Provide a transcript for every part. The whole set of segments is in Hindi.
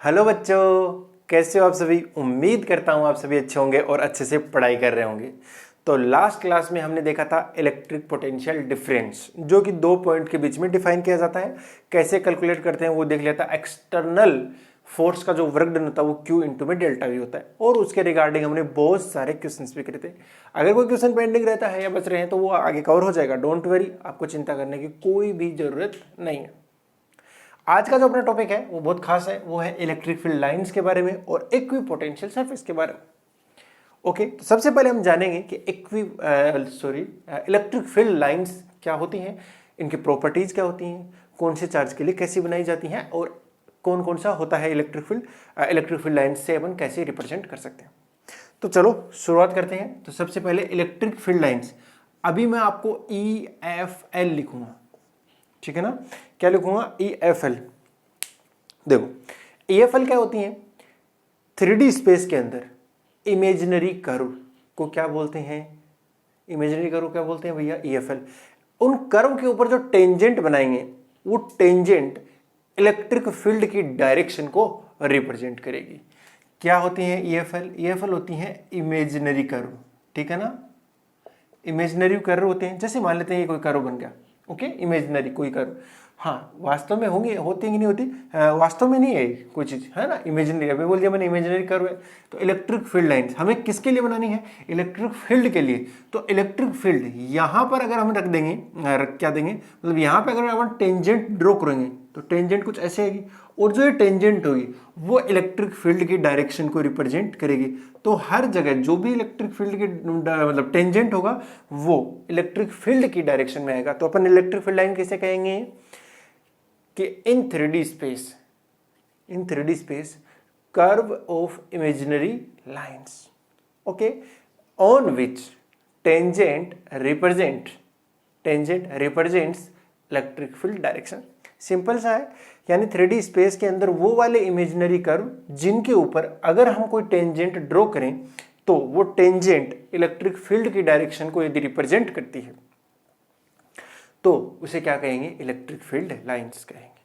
हेलो बच्चों, कैसे हो आप सभी। उम्मीद करता हूँ आप सभी अच्छे होंगे और अच्छे से पढ़ाई कर रहे होंगे। तो लास्ट क्लास में हमने देखा था इलेक्ट्रिक पोटेंशियल डिफरेंस, जो कि दो पॉइंट के बीच में डिफाइन किया जाता है। कैसे कैलकुलेट करते हैं वो देख लिया था। एक्सटर्नल फोर्स का जो वर्क डन होता है वो Q इंटू में डेल्टा V होता है, और उसके रिगार्डिंग हमने बहुत सारे क्वेश्चंस भी करे थे। अगर कोई क्वेश्चन पेंडिंग रहता है या बच रहे हैं तो वो आगे कवर हो जाएगा। डोंट वरी, आपको चिंता करने की कोई भी जरूरत नहीं है। आज का जो अपना टॉपिक है वो बहुत खास है, वो है इलेक्ट्रिक फील्ड लाइंस के बारे में और इक्विपोटेंशियल सरफेस के बारे में। ओके, तो सबसे पहले हम जानेंगे कि इलेक्ट्रिक फील्ड लाइंस क्या होती हैं, इनकी प्रॉपर्टीज क्या होती हैं, कौन से चार्ज के लिए कैसी बनाई जाती हैं, और कौन कौन सा होता है इलेक्ट्रिक फील्ड लाइंस से अपन कैसे रिप्रेजेंट कर सकते हैं। तो चलो शुरुआत करते हैं। तो सबसे पहले इलेक्ट्रिक फील्ड लाइंस, अभी मैं आपको EFL लिखूंगा, ठीक है ना। क्या लिखूंगा? EFL। देखो, EFL क्या होती है? 3D स्पेस के अंदर इमेजिनरी कर्व को क्या बोलते हैं? इमेजिनरी कर्व क्या बोलते हैं भैया? EFL। उन कर्व के ऊपर जो टेंजेंट बनाएंगे वो टेंजेंट इलेक्ट्रिक फील्ड की डायरेक्शन को रिप्रेजेंट करेगी। क्या होती है EFL? EFL होती है इमेजिनरी कर्व, ठीक है ना। इमेजिनरी कर्व होते हैं, जैसे मान लेते हैं ये कोई कर्व बन गया, ओके, इमेजिनरी कोई कर्व। हाँ, वास्तव में होंगे, होती कि नहीं होती? वास्तव में नहीं है कोई चीज़, है ना। इमेजिनरी, अभी बोल दिया मैंने इमेजिनरी कर्व है। तो इलेक्ट्रिक फील्ड लाइंस हमें किसके लिए बनानी है? इलेक्ट्रिक फील्ड के लिए। तो इलेक्ट्रिक फील्ड यहाँ पर अगर हम रख देंगे, क्या देंगे, मतलब यहाँ पे अगर हम टेंजेंट ड्रॉ करेंगे तो टेंजेंट कुछ ऐसे आएगी, और जो ये टेंजेंट होगी वो इलेक्ट्रिक फील्ड की डायरेक्शन को रिप्रेजेंट करेगी। तो हर जगह जो भी इलेक्ट्रिक फील्ड की मतलब टेंजेंट होगा वो इलेक्ट्रिक फील्ड की डायरेक्शन में आएगा। तो अपन इलेक्ट्रिक फील्ड लाइन कैसे कहेंगे कि इन 3D space curve of imaginary lines, okay, on which tangent represents electric field direction. Simple सा है, यानी 3D स्पेस के अंदर वो वाले इमेजिनरी कर्व जिनके ऊपर अगर हम कोई टेंजेंट ड्रॉ करें तो वो टेंजेंट इलेक्ट्रिक फील्ड की डायरेक्शन को यदि रिप्रेजेंट करती है तो उसे क्या कहेंगे? इलेक्ट्रिक फील्ड लाइंस कहेंगे,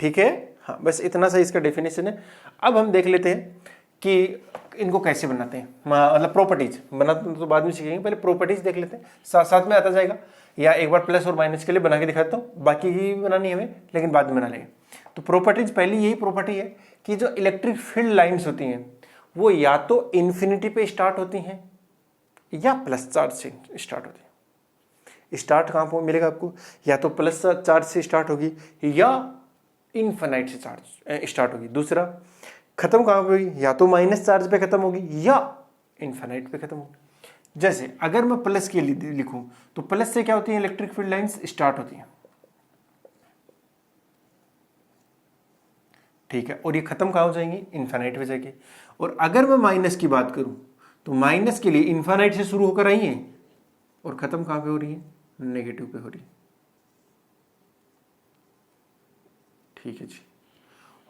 ठीक है। हाँ, बस इतना सा इसका डेफिनेशन है। अब हम देख लेते हैं कि इनको कैसे बनाते हैं, मतलब प्रॉपर्टीज बनाते तो बाद में सीखेंगे, पहले प्रॉपर्टीज देख लेते हैं, साथ साथ में आता जाएगा। या एक बार प्लस और माइनस के लिए बना के दिखाता हूँ, बाकी की बनानी है हमें, लेकिन बाद में बना लेंगे। तो प्रॉपर्टीज, पहली यही प्रॉपर्टी है कि जो इलेक्ट्रिक फील्ड लाइन्स होती हैं वो या तो इन्फिनिटी पे स्टार्ट होती हैं या प्लस चार्ज से स्टार्ट होती है। स्टार्ट कहाँ पर मिलेगा आपको? या तो प्लस चार्ज से स्टार्ट होगी या इनफाइनाइट से चार्ज स्टार्ट होगी। दूसरा, खत्म कहाँ पे होगी? या तो माइनस चार्ज पे खत्म होगी या इनफाइनाइट पे खत्म होगी। जैसे अगर मैं प्लस के लिए लिखूं तो प्लस से क्या होती है? इलेक्ट्रिक फील्ड लाइंस स्टार्ट होती हैं, ठीक है, और ये खत्म कहाँ हो जाएंगी? इनफाइनाइट पे जाएगी। और अगर मैं माइनस की बात करूं तो माइनस के लिए इनफाइनाइट से शुरू होकर आई है और खत्म कहाँ पे हो रही है? नेगेटिव पे हो रही है, ठीक है जी,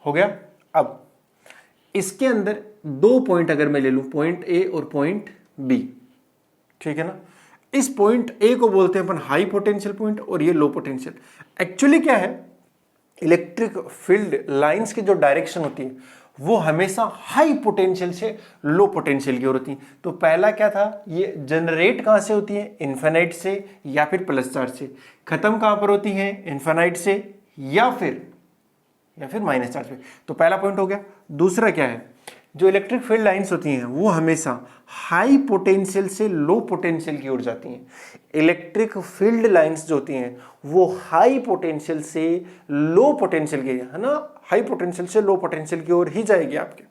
हो गया। अब इसके अंदर दो पॉइंट अगर मैं ले लूं, पॉइंट ए और पॉइंट बी, ठीक है ना। इस पॉइंट ए को बोलते हैं अपन हाई पोटेंशियल पॉइंट और ये लो पोटेंशियल। एक्चुअली क्या है, इलेक्ट्रिक फील्ड लाइंस की जो डायरेक्शन होती है वो हमेशा हाई पोटेंशियल से लो पोटेंशियल की ओर होती है। तो पहला क्या था, ये जनरेट कहां से होती है? इनफाइनाइट से या फिर प्लस चार्ज से। खत्म कहां पर होती है? इनफाइनाइट से या फिर माइनस चार्ज पे। तो पहला पॉइंट हो गया। दूसरा क्या है, जो इलेक्ट्रिक फील्ड लाइंस होती हैं वो हमेशा हाई पोटेंशियल से लो पोटेंशियल की ओर जाती हैं। इलेक्ट्रिक फील्ड लाइंस जो होती हैं वो हाई पोटेंशियल से लो पोटेंशियल की, है ना, हाई पोटेंशियल से लो पोटेंशियल की ओर ही जाएगी आपके।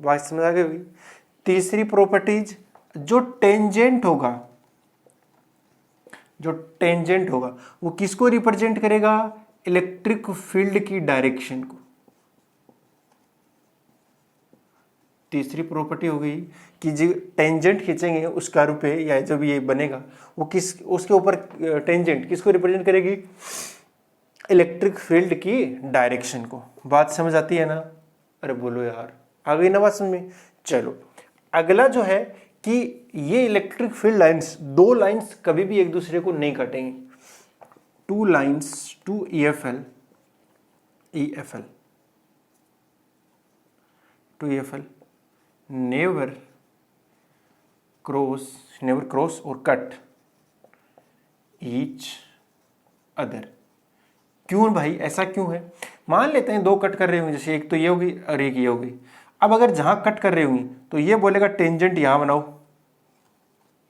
बात समझ आ गई? तीसरी प्रॉपर्टीज, जो टेंजेंट होगा वो किसको रिप्रेजेंट करेगा? इलेक्ट्रिक फील्ड की डायरेक्शन को। तीसरी प्रॉपर्टी हो गई कि जो टेंजेंट खींचेंगे उस कर्व पे या जब ये बनेगा वो उसके ऊपर टेंजेंट किसको रिप्रेजेंट करेगी? इलेक्ट्रिक फील्ड की डायरेक्शन को। बात समझ आती है ना? अरे बोलो यार, आ गई ना बात समझ में? चलो अगला जो है कि ये इलेक्ट्रिक फील्ड लाइंस, दो लाइंस कभी भी एक दूसरे को नहीं काटेंगे। Two EFL two EFL never cross और कट ईच अदर। क्यों भाई, ऐसा क्यों है? मान लेते हैं दो कट कर रहे होंगे, जैसे एक तो ये होगी और एक ये होगी। अब अगर जहां कट कर रही होंगी तो ये बोलेगा टेंजेंट यहां बनाओ,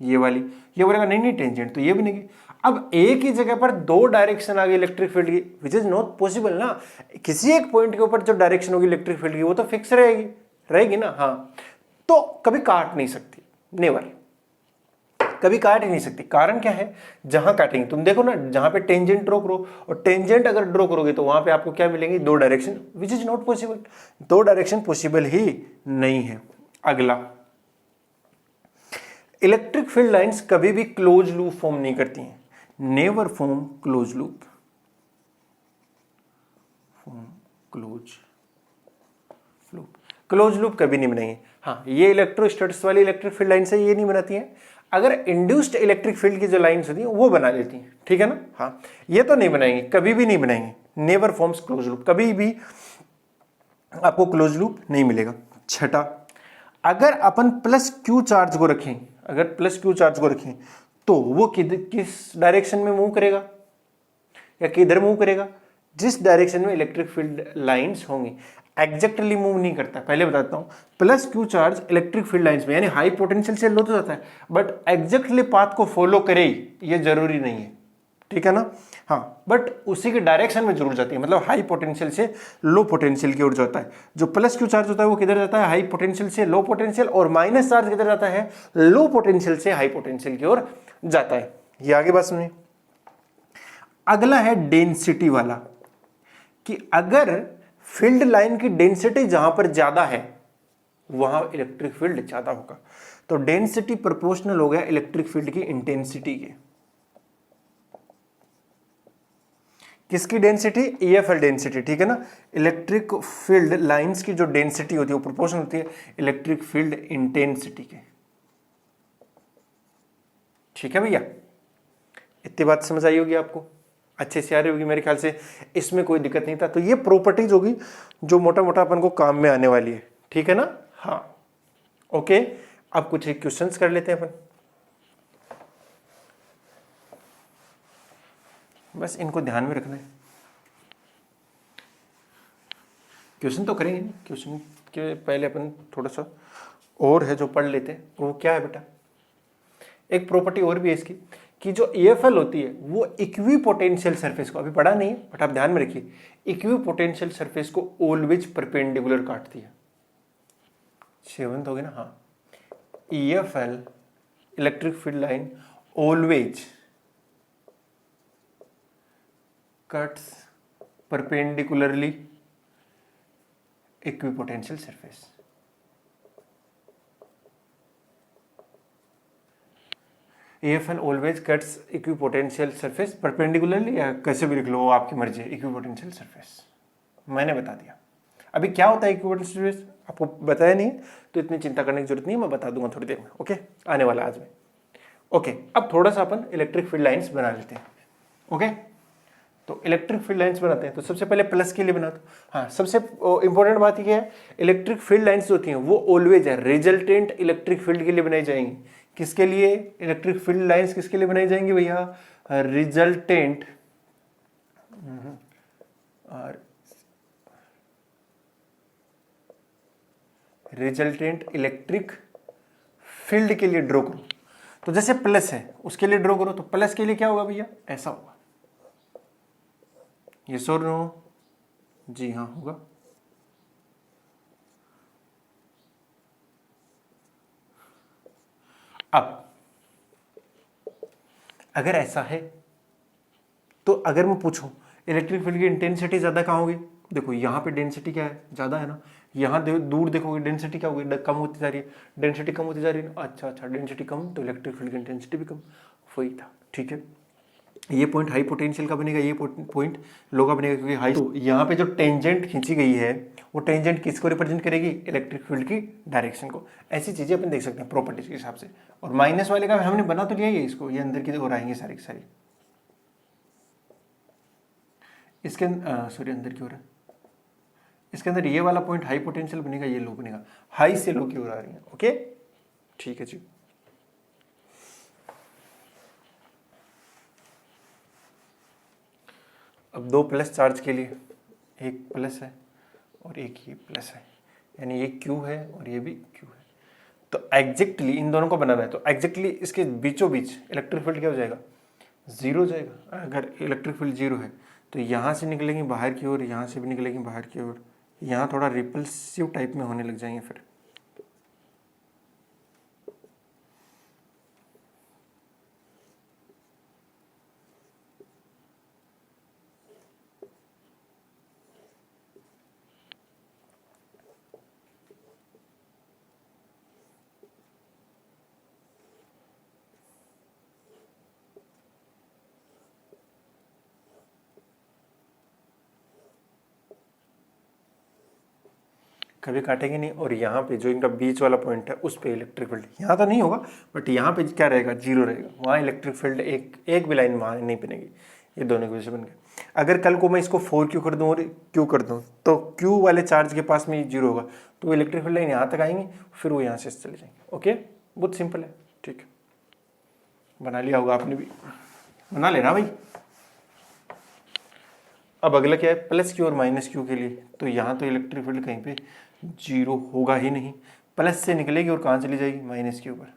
ये वाली, ये बोलेगा नहीं नहीं टेंजेंट, तो ये बनेगी। अब एक ही जगह पर दो डायरेक्शन आ गई इलेक्ट्रिक फील्ड की, विच इज नॉट पॉसिबल ना। किसी एक पॉइंट के ऊपर जो डायरेक्शन होगी इलेक्ट्रिक फील्ड की वो तो फिक्स रहेगी ना। हाँ, तो कभी काट नहीं सकती, नेवर, कभी काट ही नहीं सकती। कारण क्या है, जहां काटेंगे तुम देखो ना, जहां पे टेंजेंट ड्रॉ करो, और टेंजेंट अगर ड्रॉ करोगे तो वहां पे आपको क्या मिलेंगे, दो direction, which is not possible. दो डायरेक्शन पॉसिबल ही नहीं है। अगला, इलेक्ट्रिक फील्ड लाइंस कभी भी क्लोज लूप फॉर्म नहीं करती हैं, never form close loop, close loop कभी नहीं बनाएंगे। हाँ, ये इलेक्ट्रोस्टैटिक्स वाली इलेक्ट्रिक फील्ड लाइन से ये नहीं बनाती हैं। अगर इंड्यूस्ड इलेक्ट्रिक फील्ड की जो लाइंस होती हैं वो बना लेती हैं, ठीक है ना। हाँ, ये तो नहीं बनाएंगे, कभी भी नहीं बनाएंगे, नेवर फॉर्म्स क्लोज लूप, कभी भी आपको क्लोज लूप नहीं मिलेगा। छठा, अगर अपन प्लस क्यू चार्ज को रखें, अगर प्लस क्यू चार्ज को रखें तो वो किस डायरेक्शन में मूव करेगा या किधर मूव करेगा, जिस डायरेक्शन में इलेक्ट्रिक फील्ड लाइंस होंगी। एग्जैक्टली मूव नहीं करता, पहले बताता हूं। Plus Q charge electric field lines में यानी हाई पोटेंशियल से लो तो जाता है, बट एग्जैक्टली पाथ को फॉलो करे ये जरूरी नहीं है, ठीक है ना। हाँ, बट उसी के डायरेक्शन में जरूर जाती है, मतलब हाई पोटेंशियल से लो पोटेंशियल की ओर जाता है। जो प्लस क्यू चार्ज होता है वो किधर जाता है, हाई पोटेंशियल से लो पोटेंशियल, और माइनस चार्ज किधर जाता है, लो पोटेंशियल से हाई पोटेंशियल की ओर जाता है। ये आगे बात सुनिए। अगला है डेंसिटी वाला, कि अगर फील्ड लाइन की डेंसिटी जहां पर ज्यादा है वहां इलेक्ट्रिक फील्ड ज्यादा होगा। तो डेंसिटी प्रोपोर्शनल हो गया इलेक्ट्रिक फील्ड की इंटेंसिटी के। किसकी डेंसिटी, EFL डेंसिटी, ठीक है ना। इलेक्ट्रिक फील्ड लाइंस की जो डेंसिटी होती है वो प्रोपोर्शनल होती है इलेक्ट्रिक फील्ड इंटेंसिटी के, ठीक है भैया। इतनी बात समझ आई होगी आपको, अच्छे से आ रही होगी मेरे ख्याल से, इसमें कोई दिक्कत नहीं था। तो ये प्रॉपर्टीज होगी जो मोटा मोटा अपन को काम में आने वाली है, ठीक है ना। हाँ, ओके, अब कुछ एक क्वेश्चंस कर लेते हैं अपन, बस इनको ध्यान में रखना है। क्वेश्चन तो करेंगे, क्वेश्चन के पहले अपन थोड़ा सा और है जो पढ़ लेते हैं। वो क्या है बेटा, एक प्रॉपर्टी और भी है इसकी, कि जो EFL होती है वो इक्वी पोटेंशियल सरफेस को, अभी पढ़ा नहीं है बट आप ध्यान में रखिए, इक्वी पोटेंशियल सरफेस को ऑलवेज परपेंडिकुलर काटती है। सेवंथ हो गया ना। हाँ, EFL electric field line always cuts perpendicularly equipotential surface. EFL always cuts equipotential surface perpendicularly, या कैसे भी लिख लो आपकी मर्जी है, इक्विपोटेंशियल सरफेस मैंने बता दिया। अभी क्या होता है इक्विपोटेंशियल सरफेस आपको बताया नहीं, तो इतनी चिंता करने की जरूरत नहीं, मैं बता दूंगा थोड़ी देर में, ओके, आने वाला आज में। ओके, अब थोड़ा सा अपन इलेक्ट्रिक फील्ड लाइंस बना लेते हैं। ओके, तो इलेक्ट्रिक फील्ड लाइंस बनाते हैं, तो सबसे पहले प्लस के लिए बनाते हैं। हाँ, सबसे इंपॉर्टेंट बात ये है, इलेक्ट्रिक फील्ड लाइंस जो होती हैं वो ऑलवेज है रिजल्टेंट इलेक्ट्रिक फील्ड के लिए बनाई जाएंगी। किसके लिए इलेक्ट्रिक फील्ड लाइंस किसके लिए बनाई जाएंगी भैया, रिजल्टेंट इलेक्ट्रिक फील्ड के लिए ड्रॉ करो। तो जैसे प्लस है उसके लिए ड्रॉ करो, तो प्लस के लिए क्या होगा भैया, ऐसा होगा। यस और नो, जी हाँ होगा। अब अगर ऐसा है तो अगर मैं पूछूं इलेक्ट्रिक फील्ड की इंटेंसिटी ज्यादा कहां होगी, देखो यहां पे डेंसिटी क्या है, ज्यादा है ना। यहां दूर देखोगे डेंसिटी क्या होगी, कम होती जा रही है, डेंसिटी कम होती जा रही है। अच्छा, डेंसिटी कम तो इलेक्ट्रिक फील्ड की इंटेंसिटी भी कम, वही था, ठीक है। ये पॉइंट हाई पोटेंशियल का बनेगा, ये पॉइंट लो का बनेगा, क्योंकि हाई। तो यहाँ पे जो टेंजेंट खींची गई है वो टेंजेंट किसको रिप्रेजेंट करेगी, इलेक्ट्रिक फील्ड की डायरेक्शन को। ऐसी चीजें अपन देख सकते हैं प्रॉपर्टीज के हिसाब से। और माइनस वाले का हमने बना तो लिया ही है इसको, ये अंदर की ओर आएंगे सारी सारी, इसके सॉरी अंदर की ओर है, इसके अंदर ये वाला पॉइंट हाई पोटेंशियल बनेगा, ये लो बनेगा, हाई से लो की ओर आ रही है। ओके ठीक है जी। अब दो प्लस चार्ज के लिए, एक प्लस है और एक ये प्लस है, यानी ये क्यू है और ये भी क्यू है। तो एग्जैक्टली इन दोनों को बनाना है, तो एग्जैक्टली इसके बीचों बीच इलेक्ट्रिक फील्ड क्या हो जाएगा, जीरो हो जाएगा। अगर इलेक्ट्रिक फील्ड जीरो है तो यहाँ से निकलेंगे बाहर की ओर, यहाँ से भी निकलेंगे बाहर की ओर, यहाँ थोड़ा रिपल्सिव टाइप में होने लग जाएंगे फिर। कभी काटेंगे नहीं, और यहाँ पे जो इनका बीच वाला पॉइंट है उस पे इलेक्ट्रिक फील्ड, यहाँ तो नहीं होगा बट यहाँ पे क्या रहेगा, जीरो रहेगा। वहाँ इलेक्ट्रिक फील्ड एक भी लाइन वहाँ नहीं बनेगी। ये दोनों की वजह से बन गए। अगर कल को मैं इसको 4Q कर दूँ और Q कर दूँ तो Q वाले चार्ज के पास में जीरो होगा, तो वो इलेक्ट्रिक फील्ड लाइन यहाँ तक आएंगी, फिर वो यहाँ से चले जाएंगे। ओके बहुत सिंपल है। ठीक है, बना लिया होगा आपने भी, बना लेना भाई। अब अगला क्या है, प्लस क्यू और माइनस क्यू के लिए, तो यहाँ तो इलेक्ट्रिक फील्ड कहीं पे जीरो होगा ही नहीं, प्लस से निकलेगी और कहाँ चली जाएगी, माइनस के ऊपर।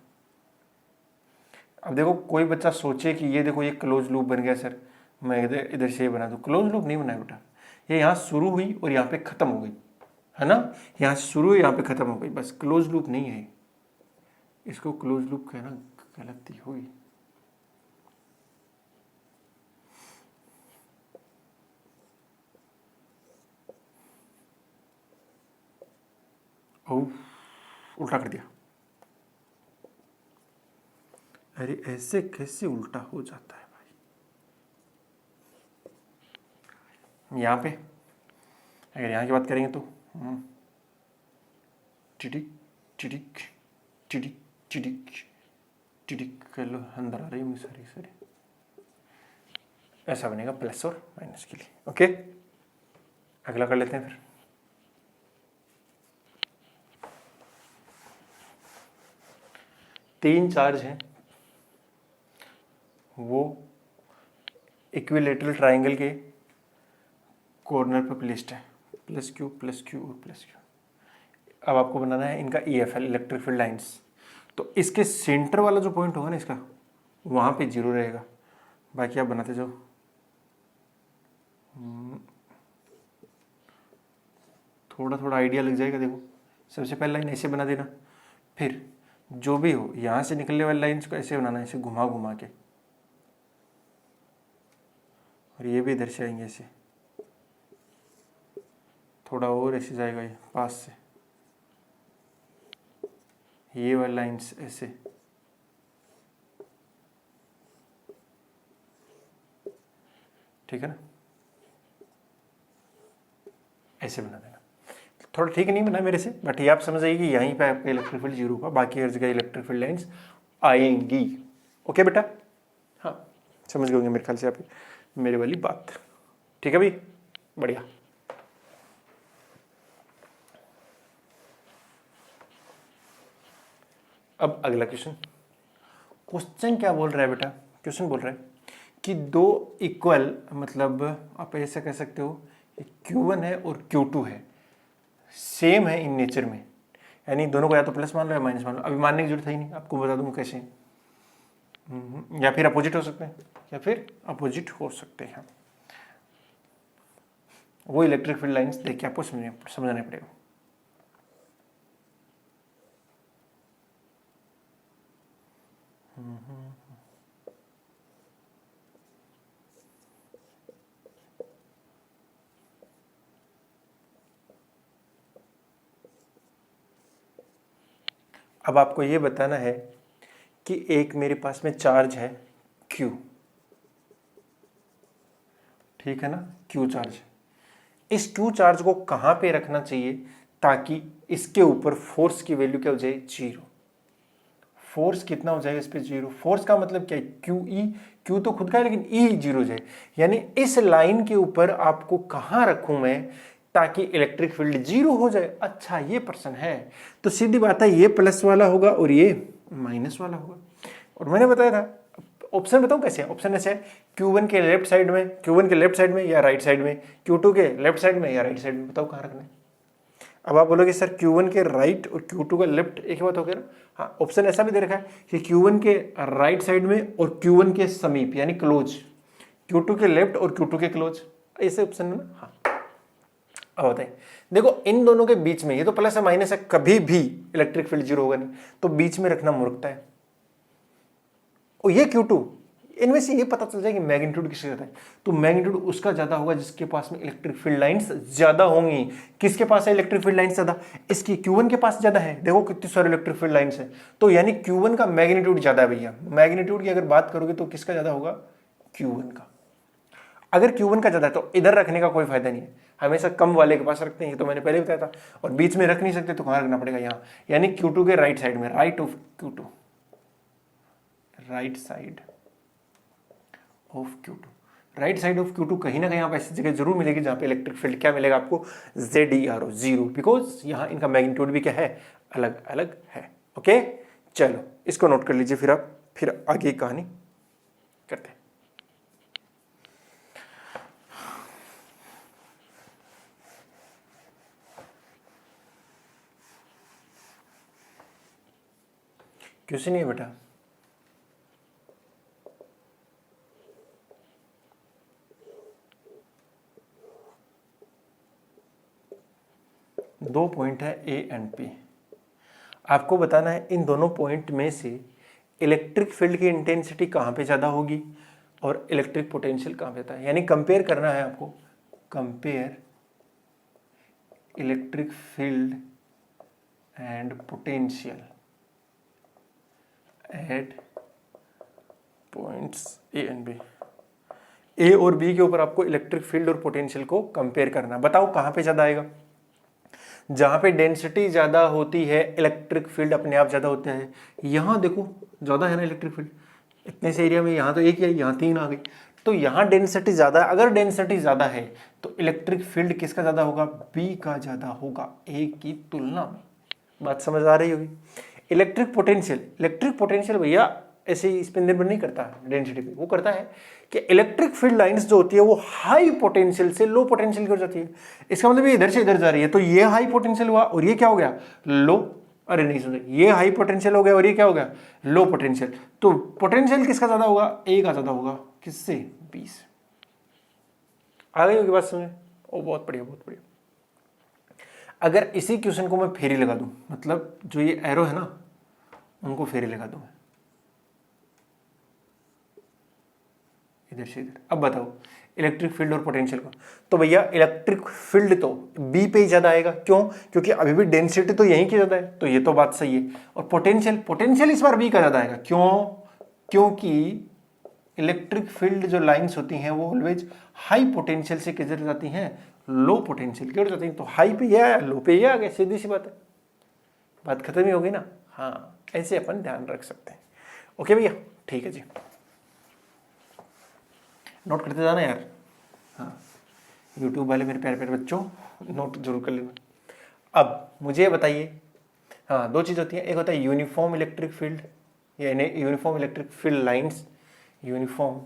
अब देखो कोई बच्चा सोचे कि ये देखो ये क्लोज लूप बन गया सर, मैं इधर इधर से ये बना दूँ। क्लोज लूप नहीं बनाया बेटा, ये यहाँ शुरू हुई और यहाँ पे ख़त्म हो गई, है ना, यहाँ से शुरू हुई यहाँ पे ख़त्म हो गई, बस क्लोज लूप नहीं है। इसको क्लोज लूप कहना गलती हुई। ओह उल्टा कर दिया, अरे ऐसे कैसे उल्टा हो जाता है भाई। यहाँ पे अगर यहाँ की बात करेंगे तो टिडिक टिडिक टिडिक टिडिक टिडिक कर लो, अंदर आ रही हूँ सारी सारी, ऐसा बनेगा प्लस और माइनस के लिए। ओके अगला कर लेते हैं फिर। तीन चार्ज हैं, वो इक्विलेटरल ट्राइंगल के कॉर्नर पर प्लेस्ड है, प्लस क्यू और प्लस क्यू। अब आपको बनाना है इनका EFL, इलेक्ट्रिक फील्ड लाइंस। तो इसके सेंटर वाला जो पॉइंट होगा ना इसका, वहाँ पे जीरो रहेगा, बाकी आप बनाते जाओ। थोड़ा थोड़ा आइडिया लग जाएगा। देखो सबसे पहले लाइन ऐसे बना देना, फिर जो भी हो यहाँ से निकलने वाली लाइन्स को ऐसे बनाना, ऐसे घुमा घुमा के, और ये भी इधर से आएंगे ऐसे, थोड़ा और ऐसे जाएगा ये पास से, ये वाली लाइन्स ऐसे, ठीक है ना, ऐसे बना देना। थोड़ा ठीक नहीं बना मेरे से, बट ये आप समझ आइए कि यहीं पे आपका इलेक्ट्रिक फील्ड जीरो होगा, बाकी हर जगह इलेक्ट्रिक फील्ड लाइन्स आएंगी। ओके बेटा, हाँ समझ गए होंगे मेरे ख्याल से आप मेरे वाली बात। ठीक है भाई, बढ़िया। अब अगला क्वेश्चन, क्वेश्चन क्या बोल रहा है बेटा, क्वेश्चन बोल रहा है कि दो इक्वल, मतलब आप ऐसा कह सकते हो Q1 है और Q2 है, सेम है इन नेचर में, यानी दोनों को या तो प्लस मान लो या माइनस मान लो। अभी मानने की जरूरत है ही नहीं, आपको बता दूंगा कैसे, या फिर अपोजिट हो सकते हैं, वो इलेक्ट्रिक फील्ड लाइंस देख के आपको समझाना पड़ेगा। अब आपको ये बताना है कि एक मेरे पास में चार्ज है Q, ठीक है ना, Q चार्ज। इस Q चार्ज को कहाँ पे रखना चाहिए ताकि इसके ऊपर फोर्स की वैल्यू क्या हो जाए, जीरो। फोर्स कितना हो जाएगा इस पे, जीरो। फोर्स का मतलब क्या है, Q तो खुद का है लेकिन E जीरो जाए, यानी इस लाइन के ऊपर आपको कहाँ रखूं मैं ताकि इलेक्ट्रिक फील्ड 0 हो जाए। अच्छा ये प्रश्न है, तो सीधी बात है ये प्लस वाला होगा और ये माइनस वाला होगा। और मैंने बताया था, ऑप्शन बताऊं कैसे है? ऑप्शन ऐसे है, Q1 के लेफ्ट साइड में, Q1 के लेफ्ट साइड में या राइट साइड में, Q2 के लेफ्ट साइड में या राइट साइड में, बताओ कहाँ रखना है। अब आप बोलोगे सर Q1 के राइट और Q2 का लेफ्ट एक ही बात हो गया ना। हाँ, ऑप्शन ऐसा भी दे रखा है कि Q1 के राइट साइड में और Q1 के समीप यानी क्लोज, Q2 के लेफ्ट और Q2 के क्लोज, ऐसे ऑप्शन है ना। हाँ अब बताइए, देखो इन दोनों के बीच में, ये तो प्लस है माइनस है, कभी भी इलेक्ट्रिक फील्ड 0 होगा नहीं, तो बीच में रखना मूर्खता है। और ये Q2, इनमें से ये पता चल जाए कि मैग्नीट्यूड किसका ज्यादा है, तो मैग्नीट्यूड उसका ज्यादा होगा जिसके पास में इलेक्ट्रिक फील्ड लाइंस ज्यादा होंगी। किसके पास है इलेक्ट्रिक फील्ड लाइंस ज्यादा? इसकी Q1 के पास ज्यादा है, देखो कितनी सारी इलेक्ट्रिक फील्ड लाइंस है, तो यानी Q1 का मैग्नीट्यूड ज्यादा है भैया। मैग्नीट्यूड की अगर बात करोगे तो किसका ज्यादा होगा? Q1 का। अगर Q1 का ज्यादा है तो इधर रखने का कोई फायदा नहीं है, हमेशा कम वाले के पास रखते हैं, ये तो मैंने पहले बताया था। और बीच में रख नहीं सकते तो कहां रखना पड़ेगा? यहाँ, यानी Q2 के राइट साइड में, right of Q2, right side of Q2, right side of Q2 कहीं ना कहीं आप ऐसी जगह जरूर मिलेगी जहां पे इलेक्ट्रिक फील्ड क्या मिलेगा आपको? ZERO, 0, बिकॉज यहां इनका मैग्नीट्यूड भी क्या है? अलग अलग है। ओके चलो इसको नोट कर लीजिए, फिर आप फिर आगे कहानी करते हैं। क्वेश्चन ये बेटा, दो पॉइंट है A एंड P, आपको बताना है इन दोनों पॉइंट में से इलेक्ट्रिक फील्ड की इंटेंसिटी कहाँ पे ज़्यादा होगी और इलेक्ट्रिक पोटेंशियल कहाँ पे था, यानी कंपेयर करना है आपको। Compare electric field and potential at points A and B। A और B के ऊपर आपको इलेक्ट्रिक फील्ड और पोटेंशियल को कंपेयर करना। बताओ कहाँ पे ज़्यादा आएगा? जहां पे डेंसिटी ज्यादा होती है इलेक्ट्रिक फील्ड अपने आप ज्यादा होते हैं। यहां देखो ज्यादा है ना इलेक्ट्रिक फील्ड, इतने से एरिया में, यहां तो एक ही है, यहां 3 आ गई, तो यहां डेंसिटी ज्यादा है। अगर डेंसिटी ज्यादा है तो इलेक्ट्रिक फील्ड किसका ज्यादा होगा? बी का ज्यादा होगा ए की तुलना में। बात समझ आ रही होगी। इलेक्ट्रिक पोटेंशियल भैया ऐसे ही इस पे निर्भर नहीं करता डेंसिटी पे, वो करता है कि इलेक्ट्रिक फील्ड लाइंस जो होती है वो हाई पोटेंशियल से लो पोटेंशियल की हो जाती है। इसका मतलब ये इधर से इधर जा रही है, तो ये हाई पोटेंशियल हुआ और ये क्या हो गया? लो। अरे नहीं सुन, ये हाई पोटेंशियल हो गया और ये क्या हो गया? Low potential. तो पोटेंशियल किसका ज्यादा होगा? ए का ज्यादा होगा। किससे? बी से। आ गई होगी बात समझ? ओ बहुत बढ़िया, बहुत बढ़िया। अगर इसी क्वेश्चन को मैं फेरी लगा दूं, मतलब जो ये एरो है ना उनको फेरी लगा दूं इधर से इधर। अब बताओ इलेक्ट्रिक फील्ड और पोटेंशियल को, तो भैया इलेक्ट्रिक फील्ड तो बी पे ही ज्यादा आएगा। क्यों? क्योंकि अभी भी डेंसिटी तो यहीं की ज्यादा है, तो ये तो बात सही है। और पोटेंशियल इस बार बी का ज्यादा आएगा। क्यों? क्योंकि इलेक्ट्रिक फील्ड जो लाइंस होती हैं वो ऑलवेज हाई पोटेंशियल से किधर जाती हैं? लो पोटेंशियल की ओर जाती हैं। तो हाई पे ये आया, लो पे ये आ गया, सीधी सी बात है, बात खत्म ही होगी ना। हाँ ऐसे अपन ध्यान रख सकते हैं। ओके भैया, ठीक है जी, नोट करते जाना यार। हाँ यूट्यूब वाले मेरे प्यारे प्यारे बच्चों, नोट जरूर कर लेना। अब मुझे ये बताइए, हाँ दो चीज़ होती है, एक होता है यूनिफॉर्म इलेक्ट्रिक फील्ड यानी uniform electric field lines, uniform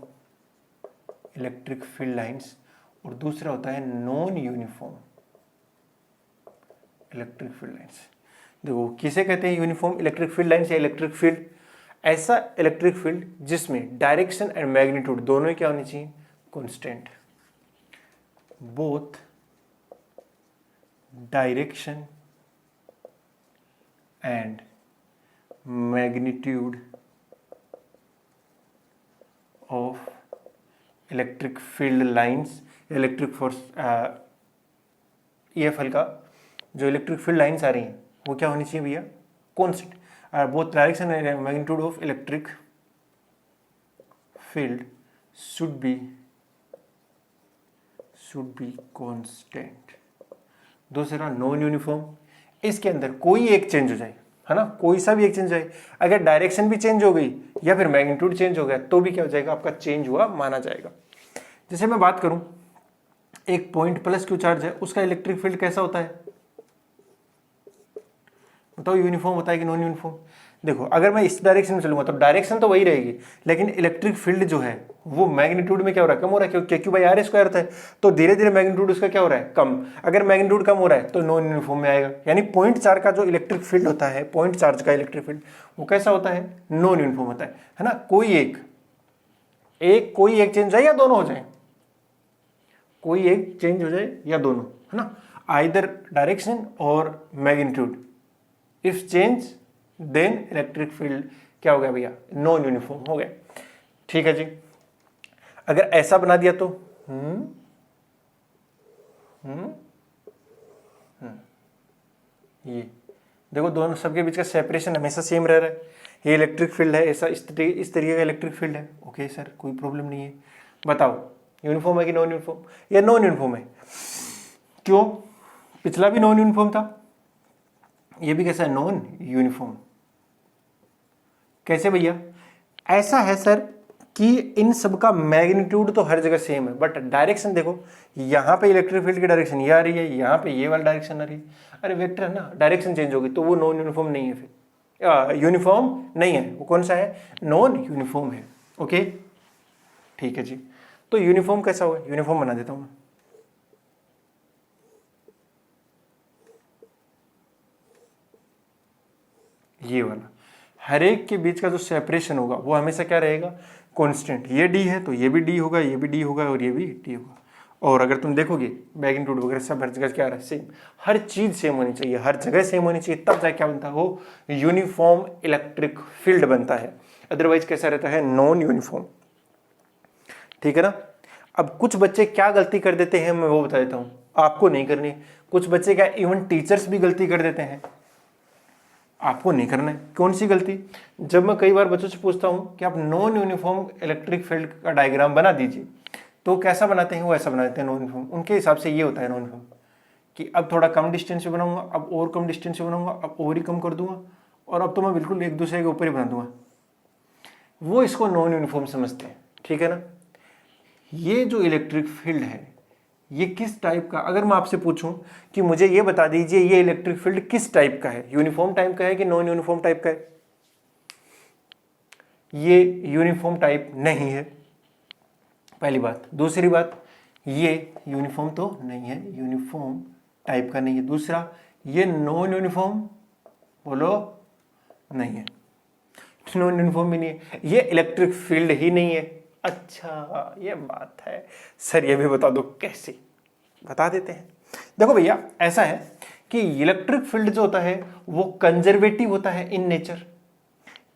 electric field lines, और दूसरा होता है non uniform electric field lines. देखो किसे कहते हैं यूनिफॉर्म इलेक्ट्रिक फील्ड लाइंस या इलेक्ट्रिक फील्ड? ऐसा इलेक्ट्रिक फील्ड जिसमें डायरेक्शन एंड मैग्नीट्यूड दोनों ही क्या होनी चाहिए? Constant. Both direction and magnitude of electric field lines, electric force EFL का जो इलेक्ट्रिक फील्ड लाइंस आ रही हैं वो क्या होनी चाहिए भैया? Constant. Both direction and magnitude of electric field should be constant। दूसरा नॉन यूनिफॉर्म, इसके अंदर कोई एक चेंज हो जाए, है ना, कोई सा भी एक चेंज हो जाए, अगर डायरेक्शन भी चेंज हो गई या फिर मैग्नीट्यूड चेंज हो गया तो भी क्या हो जाएगा? आपका चेंज हुआ माना जाएगा। जैसे मैं बात करूं एक पॉइंट प्लस क्यू चार्ज है, उसका इलेक्ट्रिक फील्ड कैसा होता है बताओ, यूनिफॉर्म होता है कि नॉन यूनिफॉर्म? देखो अगर मैं इस डायरेक्शन में चलूंगा तो डायरेक्शन तो वही रहेगी, लेकिन इलेक्ट्रिक फील्ड जो है वो मैग्नीट्यूड में क्या हो रहा है, कम हो रहा है, क्योंकि क्यू बाई आर स्क्वायर होता है, तो धीरे धीरे मैग्नीट्यूड उसका क्या हो रहा है, कम। अगर मैग्नीट्यूड कम हो रहा है तो नॉन यूनिफॉर्म में आएगा, यानी पॉइंट चार्ज का जो इलेक्ट्रिक फील्ड होता है, पॉइंट चार्ज का इलेक्ट्रिक फील्ड वो कैसा होता है, नॉन यूनिफॉर्म होता है ना। कोई एक चेंज हो जाए या दोनों हो जाए, कोई एक चेंज हो जाए या दोनों, है ना, आइदर डायरेक्शन और magnitude, if change then electric field क्या हो गया भैया, नॉन यूनिफॉर्म हो गया। ठीक है जी। अगर ऐसा बना दिया तो ये देखो दोनों सबके बीच का सेपरेशन हमेशा सेम रह रहा है, ये इलेक्ट्रिक फील्ड है, ऐसा इस तरीके का इलेक्ट्रिक फील्ड है। ओके सर कोई प्रॉब्लम नहीं है, बताओ यूनिफॉर्म है कि नॉन यूनिफॉर्म? या नॉन यूनिफॉर्म है, क्यों? पिछला भी नॉन यूनिफॉर्म था, ये भी कैसा है, नॉन यूनिफॉर्म। कैसे भैया? ऐसा है सर कि इन सब का मैग्नीट्यूड तो हर जगह सेम है, बट डायरेक्शन देखो, यहाँ पे इलेक्ट्रिक फील्ड की डायरेक्शन ये आ रही है, यहाँ पे ये वाली डायरेक्शन आ रही है। अरे वेक्टर है ना, डायरेक्शन चेंज होगी तो वो नॉन यूनिफॉर्म नहीं है, फिर यूनिफॉर्म नहीं है, वो कौन सा है, नॉन यूनिफॉर्म है। ओके ठीक है जी। तो यूनिफॉर्म कैसा होगा, यूनिफॉर्म बना देता हूं मैं। ये वाला हर एक के बीच का जो सेपरेशन होगा वो हमेशा क्या रहेगा, कांस्टेंट। ये डी है तो ये भी डी होगा, ये भी डी होगा और ये भी डी होगा। और अगर तुम देखोगे मैग्नीट्यूड वगैरह सब हर जगह क्या रहा है, सेम। हर चीज सेम होनी चाहिए, हर जगह सेम होनी चाहिए, तब जाके क्या बनता है, वो यूनिफॉर्म इलेक्ट्रिक फील्ड बनता है। अदरवाइज कैसा रहता है, नॉन यूनिफॉर्म। ठीक है ना। अब कुछ बच्चे क्या गलती कर देते हैं मैं वो बता देता हूं, आपको नहीं करनी। कुछ बच्चे क्या, इवन टीचर्स भी गलती कर देते हैं, आपको नहीं करना है। कौन सी गलती? जब मैं कई बार बच्चों से पूछता हूं कि आप नॉन यूनिफॉर्म इलेक्ट्रिक फील्ड का डायग्राम बना दीजिए, तो कैसा बनाते हैं, वो ऐसा बना देते हैं नॉन यूनिफॉर्म। उनके हिसाब से ये होता है नॉन यूनिफॉर्म, कि अब थोड़ा कम डिस्टेंस पे बनाऊंगा, अब और कम डिस्टेंस पे बनाऊंगा, अब और ही कम कर दूंगा, और अब तो मैं बिल्कुल एक दूसरे के ऊपर ही बना दूंगा। वो इसको नॉन यूनिफॉर्म समझते हैं। ठीक है ना। ये जो इलेक्ट्रिक फील्ड है ये किस टाइप का, अगर मैं आपसे पूछूं कि मुझे ये बता दीजिए ये इलेक्ट्रिक फील्ड किस टाइप का है, यूनिफॉर्म टाइप का है कि नॉन यूनिफॉर्म टाइप का है? ये यूनिफॉर्म टाइप नहीं है, पहली बात। दूसरी बात, ये यूनिफॉर्म तो नहीं है, यूनिफॉर्म टाइप का नहीं है। दूसरा, ये नॉन यूनिफॉर्म, बोलो, नहीं है, नॉन यूनिफॉर्म भी नहीं है, ये इलेक्ट्रिक फील्ड ही नहीं है। अच्छा ये बात है सर, ये भी बता दो कैसे, बता देते हैं। देखो भैया ऐसा है कि इलेक्ट्रिक फील्ड जो होता है वो कंजर्वेटिव होता है इन नेचर।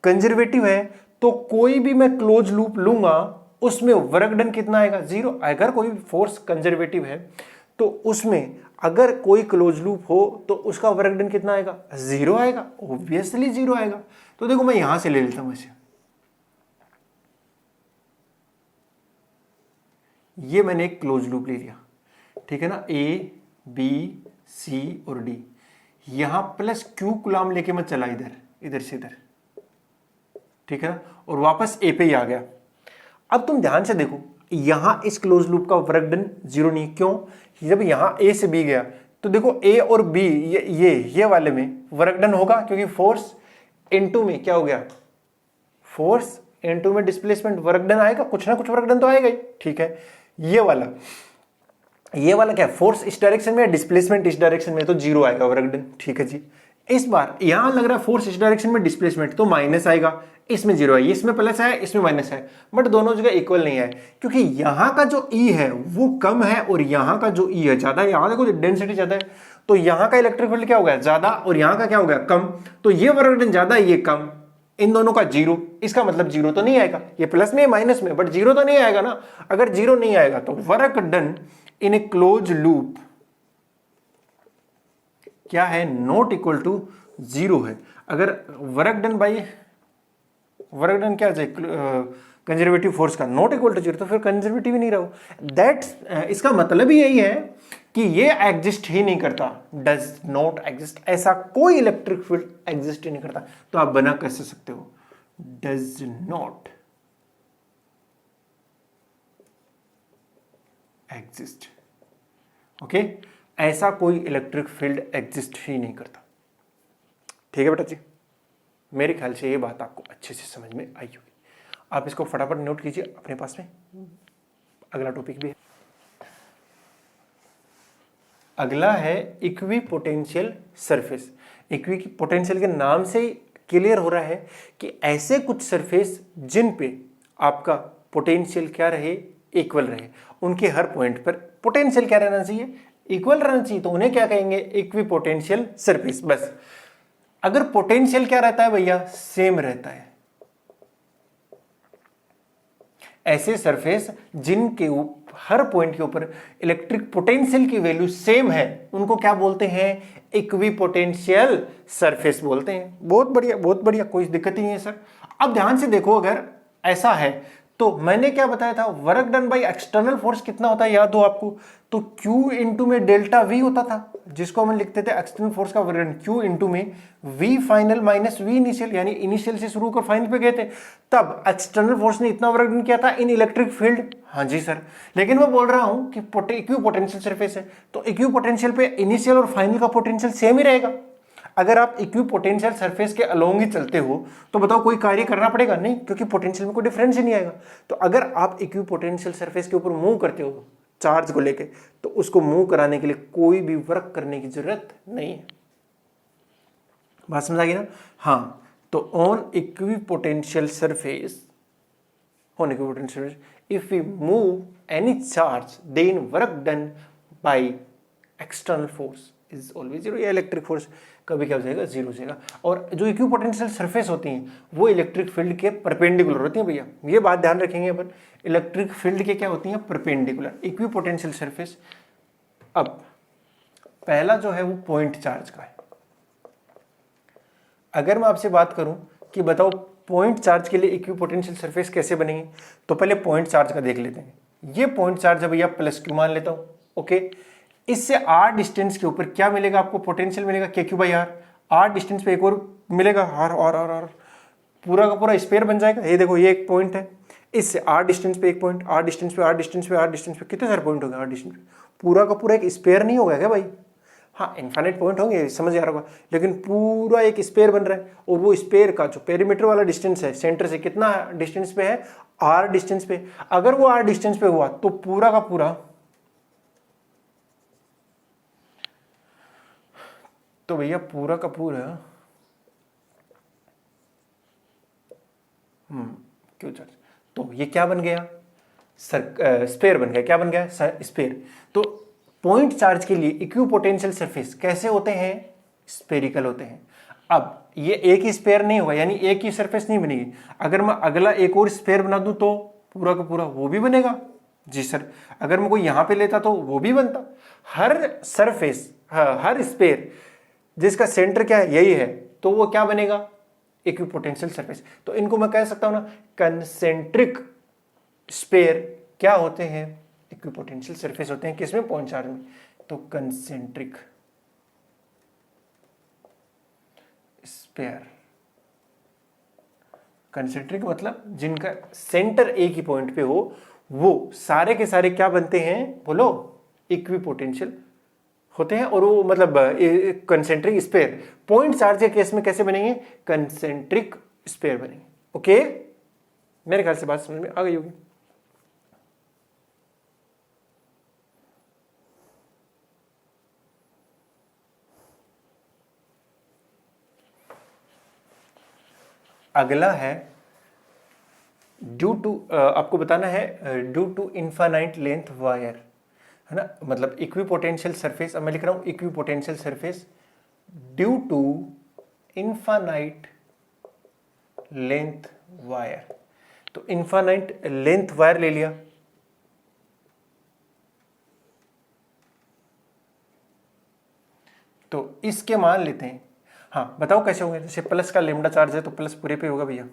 कंजर्वेटिव है तो कोई भी मैं क्लोज लूप लूंगा उसमें वर्क डन कितना आएगा, जीरो। अगर कोई फोर्स कंजर्वेटिव है तो उसमें अगर कोई क्लोज लूप हो तो उसका वर्क डन कितना आएगा, जीरो आएगा, ऑब्वियसली जीरो आएगा। तो देखो मैं यहां से ले लेता हूं इसे, ये मैंने एक क्लोज लूप ले लिया, ठीक है ना, ए बी सी और डी, यहां प्लस क्यू कुलाम लेके मैं चला इधर से इधर, ठीक है ना, और वापस ए पे ही आ गया। अब तुम ध्यान से देखो यहां इस क्लोज लूप का वर्क डन जीरो नहीं, क्यों? जब यहां ए से बी गया तो देखो ए और बी ये वाले में वर्क डन होगा, क्योंकि फोर्स इनटू में क्या हो गया, फोर्स इनटू में डिस्प्लेसमेंट, वर्क डन आएगा, कुछ ना कुछ वर्क डन तो आएगा ही। ठीक है, ये वाला क्या है, फोर्स इस डायरेक्शन में, डिस्प्लेसमेंट इस डायरेक्शन में, तो जीरो आएगा वर्क डन। ठीक है जी। इस बार यहां लग रहा है फोर्स इस डायरेक्शन में, डिस्प्लेसमेंट, तो माइनस आएगा, इसमें जीरो है, इसमें प्लस है, इसमें माइनस है, बट दोनों जगह इक्वल नहीं है, क्योंकि यहां का जो ई है वो कम है और यहां का जो ई है ज्यादा है। यहां देखो डेंसिटी ज्यादा है तो यहां का इलेक्ट्रिक फील्ड क्या हो गया, ज्यादा, और यहां का क्या हो गया, कम। तो ये वर्क डन ज्यादा है, ये कम, इन दोनों का जीरो, इसका मतलब जीरो तो नहीं आएगा, ये प्लस में माइनस में, बट जीरो तो नहीं आएगा ना। अगर जीरो नहीं आएगा तो work done in A close loop क्या है, नॉट इक्वल टू जीरो है। अगर work done by work done क्या है, कंजर्वेटिव फोर्स का नॉट इक्वल टू जीरो, तो फिर कंजर्वेटिव ही नहीं रहो। दैट इसका मतलब ही यही है कि ये एग्जिस्ट ही नहीं करता, डज नॉट एग्जिस्ट, ऐसा कोई इलेक्ट्रिक फील्ड एग्जिस्ट ही नहीं करता। तो आप बना कैसे सकते हो, डज नॉट एग्जिस्ट। ओके, ऐसा कोई इलेक्ट्रिक फील्ड एग्जिस्ट ही नहीं करता। ठीक है बेटा जी, मेरे ख्याल से ये बात आपको अच्छे से समझ में आई होगी। आप इसको फटाफट नोट कीजिए अपने पास में। अगला टॉपिक भी है, अगला है equi potential surface. Equi potential के नाम से ही क्लियर हो रहा है कि ऐसे कुछ सरफेस जिन पे आपका पोटेंशियल क्या रहे, इक्वल रहे, उनके हर पॉइंट पर पोटेंशियल क्या रहना चाहिए, इक्वल रहना चाहिए, तो उन्हें क्या कहेंगे, इक्वी पोटेंशियल सरफेस। बस अगर पोटेंशियल क्या रहता है भैया, सेम रहता है, ऐसे सरफेस जिनके हर पॉइंट के ऊपर इलेक्ट्रिक पोटेंशियल की वैल्यू सेम है, उनको क्या बोलते हैं, इक्वी पोटेंशियल सरफेस बोलते हैं। बहुत बढ़िया, बहुत बढ़िया, कोई दिक्कत ही नहीं है सर। अब ध्यान से देखो, अगर ऐसा है तो मैंने क्या बताया था, work done by external force कितना होता है, याद हो आपको, तो Q इंटू में डेल्टा V होता था, जिसको हम लिखते थे एक्सटर्नल फोर्स का वर्क डन Q इंटू में V final minus V initial, यानी इनिशियल से शुरू कर फाइनल पे गए थे, तब एक्सटर्नल फोर्स ने इतना वर्क डन किया था इन इलेक्ट्रिक फील्ड। हाँ जी सर, लेकिन मैं बोल रहा हूं कि इक्वी पोटेंशियल सरफेस है, तो इक्वी पोटेंशियल पे इनिशियल और फाइनल का पोटेंशियल सेम ही रहेगा। अगर आप इक्वी पोटेंशियल सरफेस के अलोंग ही चलते हो तो बताओ कोई कार्य करना पड़ेगा, नहीं, क्योंकि पोटेंशियल में कोई डिफरेंस ही नहीं आएगा। तो अगर आप इक्वी पोटेंशियल सरफेस के ऊपर मूव करते हो चार्ज को लेके, तो उसको मूव कराने के लिए कोई भी वर्क करने की जरूरत नहीं है। बात समझ आ गई ना? हाँ, तो on equipotential surface, on equipotential surface if we move any charge then work done by external force is always zero. या इलेक्ट्रिक फोर्स कभी क्या हो जाएगा, जीरो हो जाएगा। और जो इक्वी पोटेंशियल सरफेस होती हैं वो इलेक्ट्रिक फील्ड के परपेंडिकुलर होती हैं भैया, ये बात ध्यान रखेंगे अपन, इलेक्ट्रिक फील्ड के क्या होती हैं, परपेंडिकुलर इक्वी पोटेंशियल सरफेस। अब पहला जो है वो पॉइंट चार्ज का है। अगर मैं आपसे बात करूं कि बताओ पॉइंट चार्ज के लिए इक्वी पोटेंशियल सरफेस कैसे बनेंगे, तो पहले पॉइंट चार्ज का देख लेते हैं। ये पॉइंट चार्ज है भैया, प्लस क्यू मान लेता हूं, ओके। इससे आर डिस्टेंस के ऊपर क्या मिलेगा आपको, पोटेंशियल मिलेगा k q by r. R distance पे एक और मिलेगा आर, और पूरा का पूरा स्पेयर बन जाएगा। ये देखो, ये एक पॉइंट है, इससे आर डिस्टेंस पे एक पॉइंट, आर डिस्टेंस पे, आर डिस्टेंस पे, आर डिस्टेंस पे, कितने सारे पॉइंट हो गए आर डिस्टेंस पे, पूरा का पूरा एक स्पेयर नहीं होगा क्या भाई? हाँ, इनफाइनाइट पॉइंट होंगे, समझ आ रहा होगा, लेकिन पूरा एक स्पेयर बन रहा है। और वो स्पेयर का जो पेरीमीटर वाला डिस्टेंस है सेंटर से कितना डिस्टेंस पे है, आर डिस्टेंस पे। अगर वो आर डिस्टेंस पे हुआ तो पूरा का पूरा, तो भैया पूरा का पूरा क्यों चार्ज, तो ये क्या बन गया, स्पेयर बन गया। क्या बन गया, स्पेयर। तो पॉइंट चार्ज के लिए इक्वी पोटेंशियल सरफेस कैसे होते हैं, स्पेरिकल होते हैं। अब ये एक ही स्पेयर नहीं होगा, यानी एक ही सरफेस नहीं बनेगी। अगर मैं अगला एक और स्पेयर बना दूं तो पूरा का पूरा वो भी बनेगा। जी सर, अगर मैं कोई यहां पे लेता तो वो भी बनता। हर सरफेस, हर स्पेयर जिसका सेंटर क्या है, यही है, तो वो क्या बनेगा, इक्वी पोटेंशियल सरफेस। तो इनको मैं कह सकता हूं ना, कंसेंट्रिक स्पेयर क्या होते हैं, इक्वी पोटेंशियल सरफेस होते हैं। किसमें, पॉइंट चार्ज में। तो कंसेंट्रिक स्पेयर, कंसेंट्रिक मतलब जिनका सेंटर एक ही पॉइंट पे हो, वो सारे के सारे क्या बनते हैं, बोलो, इक्वी पोटेंशियल होते हैं। और वो मतलब कंसेंट्रिक स्पेयर पॉइंट चार्ज के केस में कैसे बनेंगे, कंसेंट्रिक स्पेयर बनेंगे। ओके, मेरे ख्याल से बात समझ में आ गई होगी। अगला है ड्यू टू, आपको बताना है due to infinite length wire, है ना, मतलब इक्वी पोटेंशियल सरफेस। अब मैं लिख रहा हूं equipotential surface due to infinite length wire. तो इनफाइनाइट लेंथ वायर ले लिया, तो इसके मान लेते हैं। हाँ, बताओ कैसे होंगे, जैसे प्लस का लेमडा चार्ज है तो प्लस पूरे पे होगा भैया,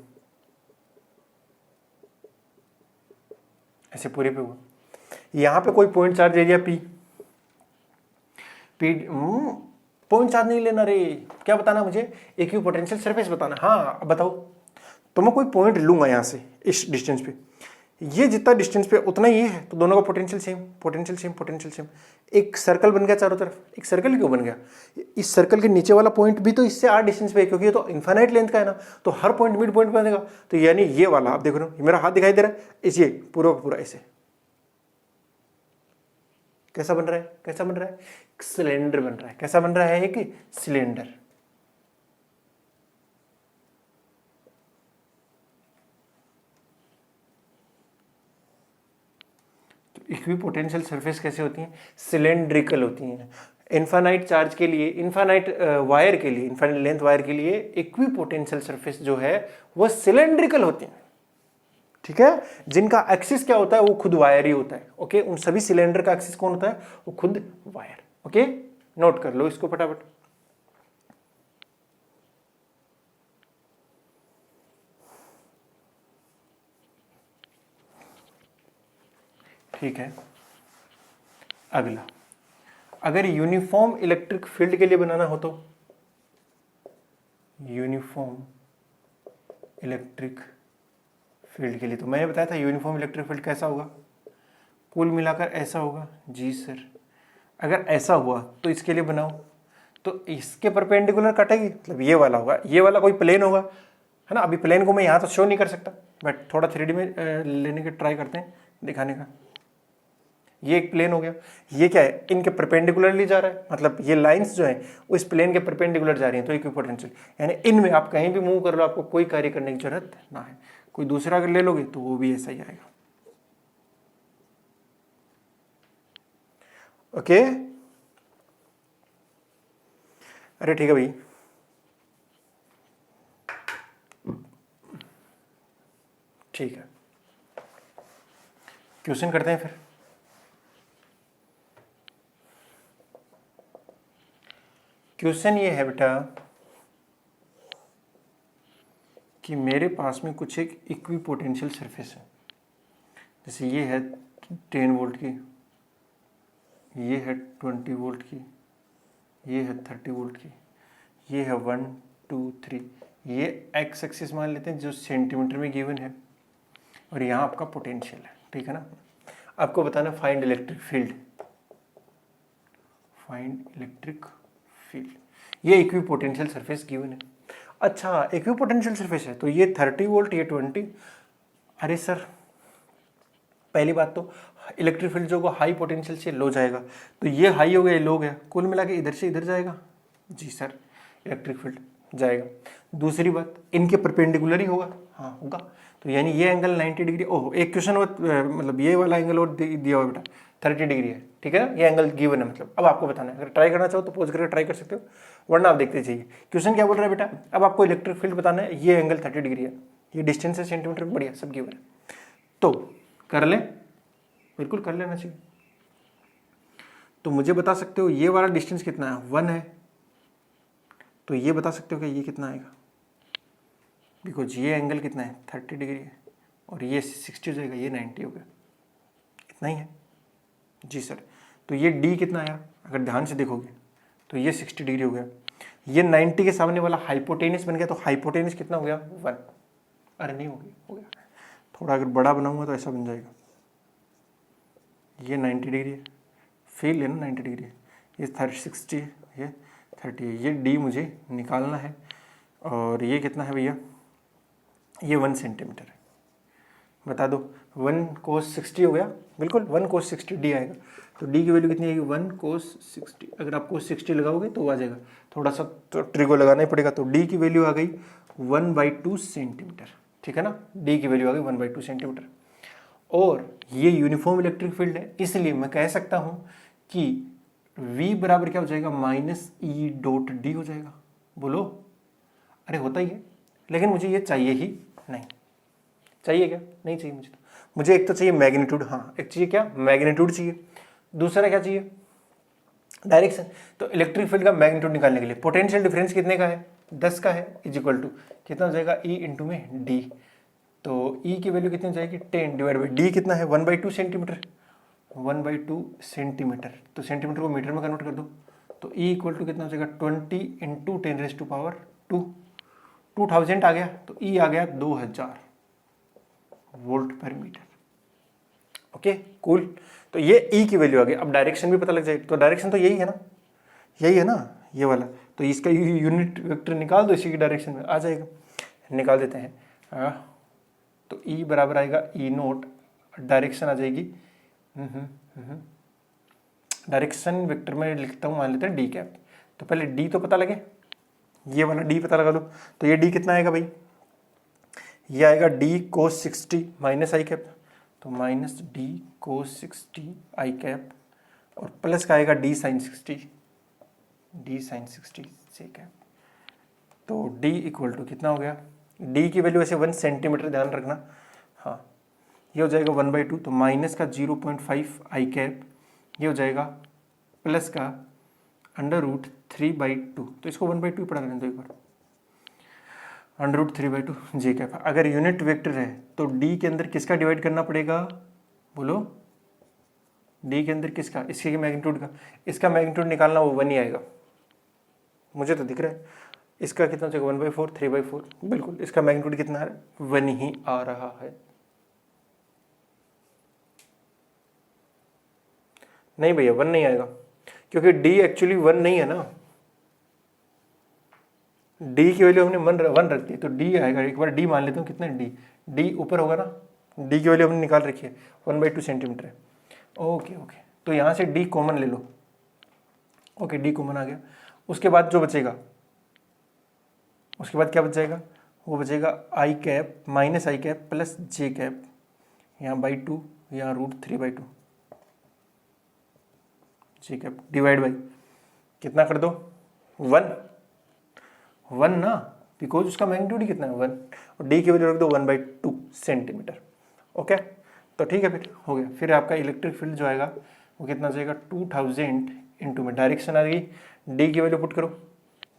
ऐसे पूरे पे होगा। यहां पे कोई point charge area P, point charge नहीं लेना रे, क्या बताना मुझे, इक्वी पोटेंशियल सरफेस बताना। हाँ, अब बताओ, तो मैं कोई पॉइंट लूंगा यहां से इस डिस्टेंस पे, ये जितना डिस्टेंस पे उतना ये है, तो दोनों का potential same, potential same, potential same. एक सर्कल बन गया चारों तरफ। एक सर्कल क्यों बन गया? इस सर्कल के नीचे वाला पॉइंट भी तो इससे r डिस्टेंस पे है, क्योंकि ये तो इनफाइनाइट लेंथ का है ना, तो हर पॉइंट मिड पॉइंट बनेगा। तो यानी ये वाला आप देखो ना, मेरा हाथ दिखाई दे रहा है, इस ये पूरा पूरा ऐसे कैसा बन रहा है? कैसा बन रहा है? सिलेंडर बन रहा है। कैसा बन रहा है? एक सिलेंडर। इक्विपोटेंशियल सरफेस कैसे होती हैं? सिलेंड्रिकल होती हैं। इनफाइनाइट चार्ज के लिए, इनफाइनाइट वायर के लिए, इनफाइनाइट लेंथ वायर के लिए इक्विपोटेंशियल सरफेस जो है वो सिलेंड्रिकल होती हैं। ठीक है, जिनका एक्सिस क्या होता है? वो खुद वायर ही होता है। ओके, उन सभी सिलेंडर का एक्सिस कौन होता है? वो खुद वायर। ओके, नोट कर लो इसको फटाफट। ठीक है, अगला, अगर यूनिफॉर्म इलेक्ट्रिक फील्ड के लिए बनाना हो तो यूनिफॉर्म इलेक्ट्रिक फील्ड के लिए, तो मैंने बताया था यूनिफॉर्म इलेक्ट्रिक फील्ड कैसा होगा? कुल मिलाकर ऐसा होगा। जी सर, अगर ऐसा हुआ तो इसके लिए बनाओ, तो इसके परपेंडिकुलर कटेगी, मतलब ये वाला होगा, ये वाला कोई प्लेन होगा, है ना। अभी प्लेन को मैं यहाँ तो शो नहीं कर सकता, बट थोड़ा 3D में लेने के ट्राई करते हैं दिखाने का। ये एक प्लेन हो गया, ये क्या है? इनके परपेंडिकुलरली जा रहा है, मतलब ये लाइंस जो हैं वो इस प्लेन के परपेंडिकुलर जा रही हैं, तो इक्विपोटेंशियल, यानी इनमें आप कहीं भी मूव कर लो, आपको कोई कार्य करने की जरूरत ना है। कोई दूसरा अगर ले लोगे तो वो भी ऐसा ही आएगा। ओके, अरे ठीक है भाई, ठीक है, क्वेश्चन करते हैं फिर। क्वेश्चन ये है बेटा कि मेरे पास में कुछ एक इक्विपोटेंशियल सरफेस है, जैसे ये है 10 वोल्ट की, ये है 20 वोल्ट की, ये है 30 वोल्ट की, ये है 1 2 3, ये एक्स एक्सिस मान लेते हैं जो सेंटीमीटर में गिवन है, और यहाँ आपका पोटेंशियल है। ठीक है ना। आपको बताना find electric field, find electric field, ये इक्विपोटेंशियल सरफेस गिवन है। अच्छा, इक्विपोटेंशियल सरफेस है तो ये 30 वोल्ट, ये 20। अरे सर, पहली बात तो इलेक्ट्रिक फील्ड जो हाई पोटेंशियल से लो जाएगा, तो ये हाई हो गया, ये लो गया, कुल मिला के इधर से इधर जाएगा। जी सर, इलेक्ट्रिक फील्ड जाएगा। दूसरी बात, इनके परपेंडिकुलर ही होगा। हाँ होगा, तो यानी ये एंगल 90 डिग्री। ओह, एक क्वेश्चन मतलब ये वाला एंगल और दिया हुआ बेटा 30 डिग्री है। ठीक है ना, ये एंगल गिवन है। मतलब अब आपको बताना है, अगर ट्राई करना चाहो तो पोज करके ट्राई कर सकते हो, वरना आप देखते चाहिए क्वेश्चन क्या बोल रहा है बेटा। अब आपको इलेक्ट्रिक फील्ड बताना है, ये एंगल 30 डिग्री है, ये डिस्टेंस है सेंटीमीटर में, बढ़िया सब गिवन है, तो कर ले, बिल्कुल कर लेना चाहिए। तो मुझे बता सकते हो ये वाला डिस्टेंस कितना है? 1 है, तो ये बता सकते हो कि ये कितना आएगा, बिकॉज ये एंगल कितना है? 30 डिग्री है, और ये 60 हो जाएगा, ये 90 हो गया, इतना ही है। जी सर, तो ये डी कितना आया? अगर ध्यान से देखोगे तो ये 60 डिग्री हो गया, ये 90 के सामने वाला हाइपोटेनस बन गया, तो हाइपोटेनस कितना हो गया? 1। अरे नहीं हो गया, थोड़ा अगर बड़ा बनाऊंगा तो ऐसा बन जाएगा, ये 90 डिग्री है, फेल है ना, 90 डिग्री है, ये 60 है, ये 30 है, ये डी मुझे निकालना है। और ये कितना है भैया? ये 1 सेंटीमीटर है, बता दो। 1 cos 60 हो गया, बिल्कुल 1 cos 60 डी आएगा, तो डी की वैल्यू कितनी आएगी? 1 cos 60। अगर आप cos 60 लगाओगे तो आ जाएगा, थोड़ा सा तो ट्रिगो लगाना ही पड़ेगा, तो डी की वैल्यू आ गई 1/2 सेंटीमीटर। ठीक है ना, डी की वैल्यू आ गई 1/2 सेंटीमीटर। और ये यूनिफॉर्म इलेक्ट्रिक फील्ड है, इसलिए मैं कह सकता हूं कि V बराबर क्या हो जाएगा? -E.D हो जाएगा। बोलो, अरे होता ही है, लेकिन मुझे ये चाहिए ही नहीं। चाहिए क्या? नहीं चाहिए मुझे। तो मुझे एक तो चाहिए मैग्नीट्यूड, हाँ एक चाहिए क्या? मैग्नीट्यूड चाहिए। दूसरा क्या चाहिए? डायरेक्शन। तो इलेक्ट्रिक फील्ड का मैग्नीट्यूड निकालने के लिए पोटेंशियल डिफरेंस कितने का है? 10 का है, इक्वल टू कितना हो जाएगा? E इंटू में D। तो E की वैल्यू कितनी हो जाएगी? 10 डिवाइड बाई D कितना है? 1/2 सेंटीमीटर, 1/2 सेंटीमीटर, तो सेंटीमीटर को मीटर में कन्वर्ट कर दो, तो E इक्वल टू कितना हो जाएगा? 20 इंटू 10⁻², 2000 आ गया, तो E आ गया 2000 वोल्ट पर मीटर। Okay cool. तो ये ई की वैल्यू आ गई। अब डायरेक्शन भी पता लग जाएगी, तो डायरेक्शन तो यही है ना, यही है ना ये वाला, तो इसका यूनिट वेक्टर निकाल दो, इसी की डायरेक्शन में आ जाएगा। निकाल देते हैं। तो ई बराबर आएगा ई नोट, डायरेक्शन आ जाएगी, डायरेक्शन वेक्टर में लिखता हूँ, मान लेते हैं डी कैप। तो पहले डी तो पता लगे, ये वाला डी पता लगा लो। तो ये डी कितना आएगा भाई, ये आएगा डी कोस 60 माइनस आई कैप, तो माइनस डी कोस 60 आई कैप, और प्लस का आएगा डी साइन 60, डी साइन 60 जे कैप। तो डी इक्वल टू कितना हो गया, डी की वैल्यू ऐसे 1 सेंटीमीटर, ध्यान रखना। हाँ, ये हो जाएगा 1/2, तो माइनस का 0.5 आई कैप, ये हो जाएगा प्लस का √3/2, तो इसको 1/2 पढ़ा लेने दो एक बार, √3/2 जे कैप। अगर यूनिट वेक्टर है तो डी के अंदर किसका डिवाइड करना पड़ेगा, बोलो डी के अंदर किसका, इसके मैग्नीट्यूड का। इसका मैग्नीट्यूड निकालना वो 1 ही आएगा, मुझे तो दिख रहा है। इसका कितना हो जाएगा 1/4, 3/4, बिल्कुल इसका मैग्नीट्यूड कितना है, 1 ही आ रहा है। नहीं भैया 1 नहीं आएगा, क्योंकि डी एक्चुअली 1 नहीं है ना, डी की वैल्यू हमने 1 रख दी, तो डी आएगा। एक बार डी मान लेता हूँ, कितना डी, डी ऊपर होगा ना, डी की वैल्यू हमने निकाल रखी है, 1/2 सेंटीमीटर है। ओके ओके, तो यहाँ से डी कॉमन ले लो। ओके, डी कॉमन आ गया। उसके बाद जो बचेगा, उसके बाद क्या बच जाएगा, वो बचेगा आई कैप माइनस आई कैप प्लस जे कैप, यहाँ /2, यहाँ √3/2 जे कैप, डिवाइड बाई कितना कर दो, 1 ना, बिकॉज उसका मैग्नीट्यूड कितना है 1, और डी की वैल्यू रख दो 1/2 सेंटीमीटर। ओके, तो ठीक है, फिर हो गया। फिर आपका इलेक्ट्रिक फील्ड जो आएगा वो कितना जाएगा, 2000 इंटू में डायरेक्शन आ गई, डी की वैल्यू पुट करो,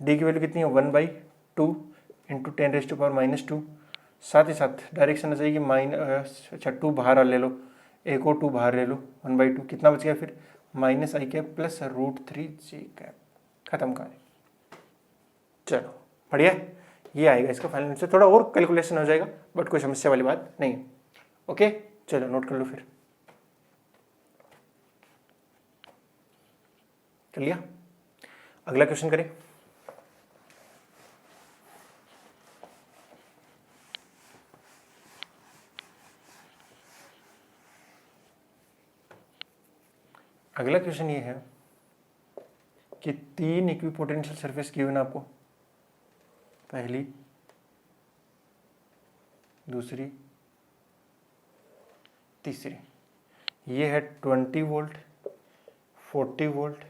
डी की वैल्यू कितनी है 1/2 इंटू 10⁻², साथ ही साथ डायरेक्शन आ जाएगी अच्छा 2 बाहर ले लो, एक और 2 बाहर ले लो, 1/2 कितना बच गया फिर, माइनस आई कैप प्लस √3 जे कैप, खत्म कहानी। चलो बढ़िया, ये आएगा इसका फाइनल आंसर। थोड़ा और कैलकुलेशन हो जाएगा, बट कोई समस्या वाली बात नहीं है। ओके, चलो नोट कर लो फिर, कर लिया। अगला क्वेश्चन करें। अगला क्वेश्चन ये है कि 3 इक्विपोटेंशियल सरफेस गिवन आपको, पहली, दूसरी, तीसरी। ये है 20 वोल्ट, 40 वोल्ट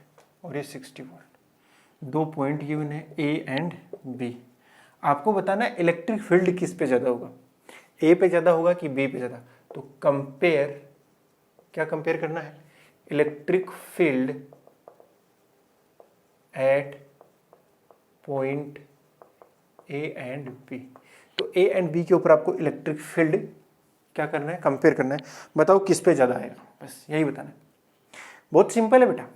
और ये 60 वोल्ट। 2 पॉइंट गिवन है ए एंड बी। आपको बताना है इलेक्ट्रिक फील्ड किस पे ज़्यादा होगा, ए पे ज़्यादा होगा कि बी पे ज़्यादा। तो कंपेयर, क्या कंपेयर करना है, electric field at point A and B. तो ए एंड बी के ऊपर आपको इलेक्ट्रिक फील्ड क्या करना है, कंपेयर करना है। बताओ किस पे ज़्यादा आएगा, बस यही बताना है। बहुत सिंपल है बेटा।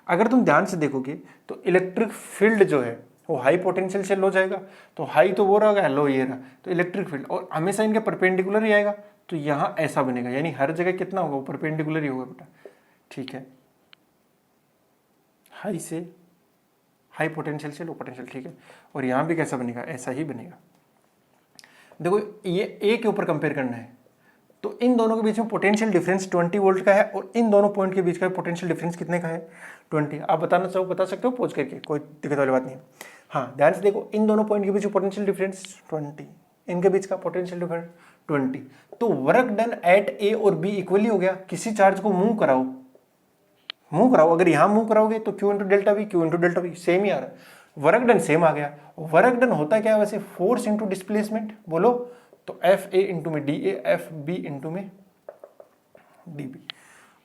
अगर तुम ध्यान से देखोगे तो इलेक्ट्रिक फील्ड जो है वो हाई पोटेंशियल से लो जाएगा, तो हाई तो वो रहेगा, लो ये रहा, तो इलेक्ट्रिक फील्ड और हमेशा इनके परपेंडिकुलर ही आएगा। तो यहाँ ऐसा बनेगा, यानी हर जगह कितना होगा, वो परपेंडिकुलर ही होगा बेटा। ठीक है, हाई से हाई पोटेंशियल से लो पोटेंशियल, ठीक है। और यहाँ भी कैसा बनेगा, ऐसा ही बनेगा। देखो ये ए के ऊपर कंपेयर करना है, तो इन दोनों के बीच में पोटेंशियल डिफरेंस 20 वोल्ट का है, और इन दोनों पॉइंट के बीच का पोटेंशियल डिफरेंस कितने का है, 20। आप बताना चाहो बता सकते हो पोज करके, कोई दिक्कत वाली बात नहीं है। हाँ, ध्यान से देखो, इन दोनों पॉइंट के बीच में पोटेंशियल डिफरेंस 20, इनके बीच का पोटेंशियल डिफरेंस 20। तो वर्क डन एट ए और बी इक्वली हो गया। किसी चार्ज को मूव कराओ, मूव कराओ, अगर यहां मूव कराओगे तो Q × delta V, Q × delta V same ही आ रहा है। वर्क डन सेम आ गया। वर्क डन होता क्या है वैसे, फोर्स इंटू डिस्प्लेसमेंट, बोलो तो एफ ए इंटू में D A, F B into में डी बी।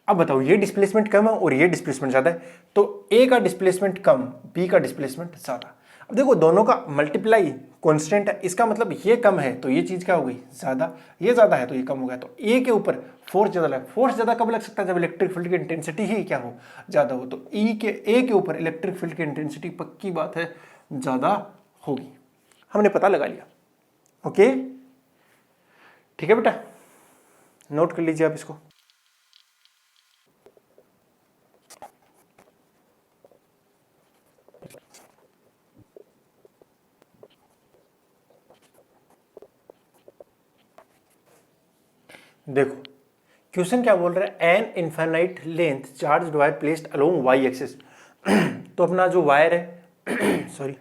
अब बताओ, ये डिस्प्लेसमेंट कम है और ये डिस्प्लेसमेंट ज्यादा है, तो ए का डिस्प्लेसमेंट कम, बी का डिस्प्लेसमेंट ज्यादा। अब देखो दोनों का मल्टीप्लाई कांस्टेंट है, इसका मतलब ये कम है तो ये चीज क्या हो गई, ज्यादा, ये ज्यादा है तो ये कम हो गया। तो ए के ऊपर फोर्स ज्यादा लगा। फोर्स ज्यादा कब लग सकता है, जब इलेक्ट्रिक फील्ड की इंटेंसिटी ही क्या हो, ज्यादा हो। तो ए के ऊपर इलेक्ट्रिक फील्ड की इंटेंसिटी पक्की बात है ज्यादा होगी। हमने पता लगा लिया। ओके, ठीक है बेटा, नोट कर लीजिए आप इसको। देखो क्वेश्चन क्या बोल रहा है, an infinite length charge wire placed along Y axis. तो अपना जो वायर है सॉरी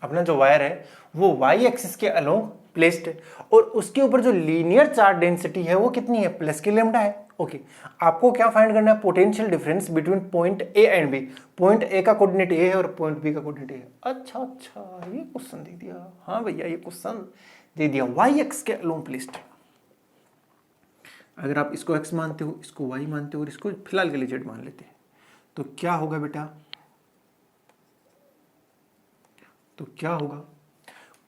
अपना जो वायर है वो वाई एक्सिस के अलोंग प्लेस्ड है और उसके ऊपर जो लीनियर चार्ज डेंसिटी है वो कितनी है, प्लस के लेमडा है। ओके आपको क्या फाइंड करना है, potential difference between point A and B. Point A का कोऑर्डिनेट ए है और पॉइंट बी का कोऑर्डिनेट ए है। अच्छा ये क्वेश्चन दे दिया, हाँ भैया ये क्वेश्चन दे दिया, वाई एक्स के अलोंग प्लेस्ड। अगर आप इसको x मानते हो, इसको y मानते हो और इसको फिलहाल के लिए z मान लेते हैं तो क्या होगा बेटा, तो क्या होगा,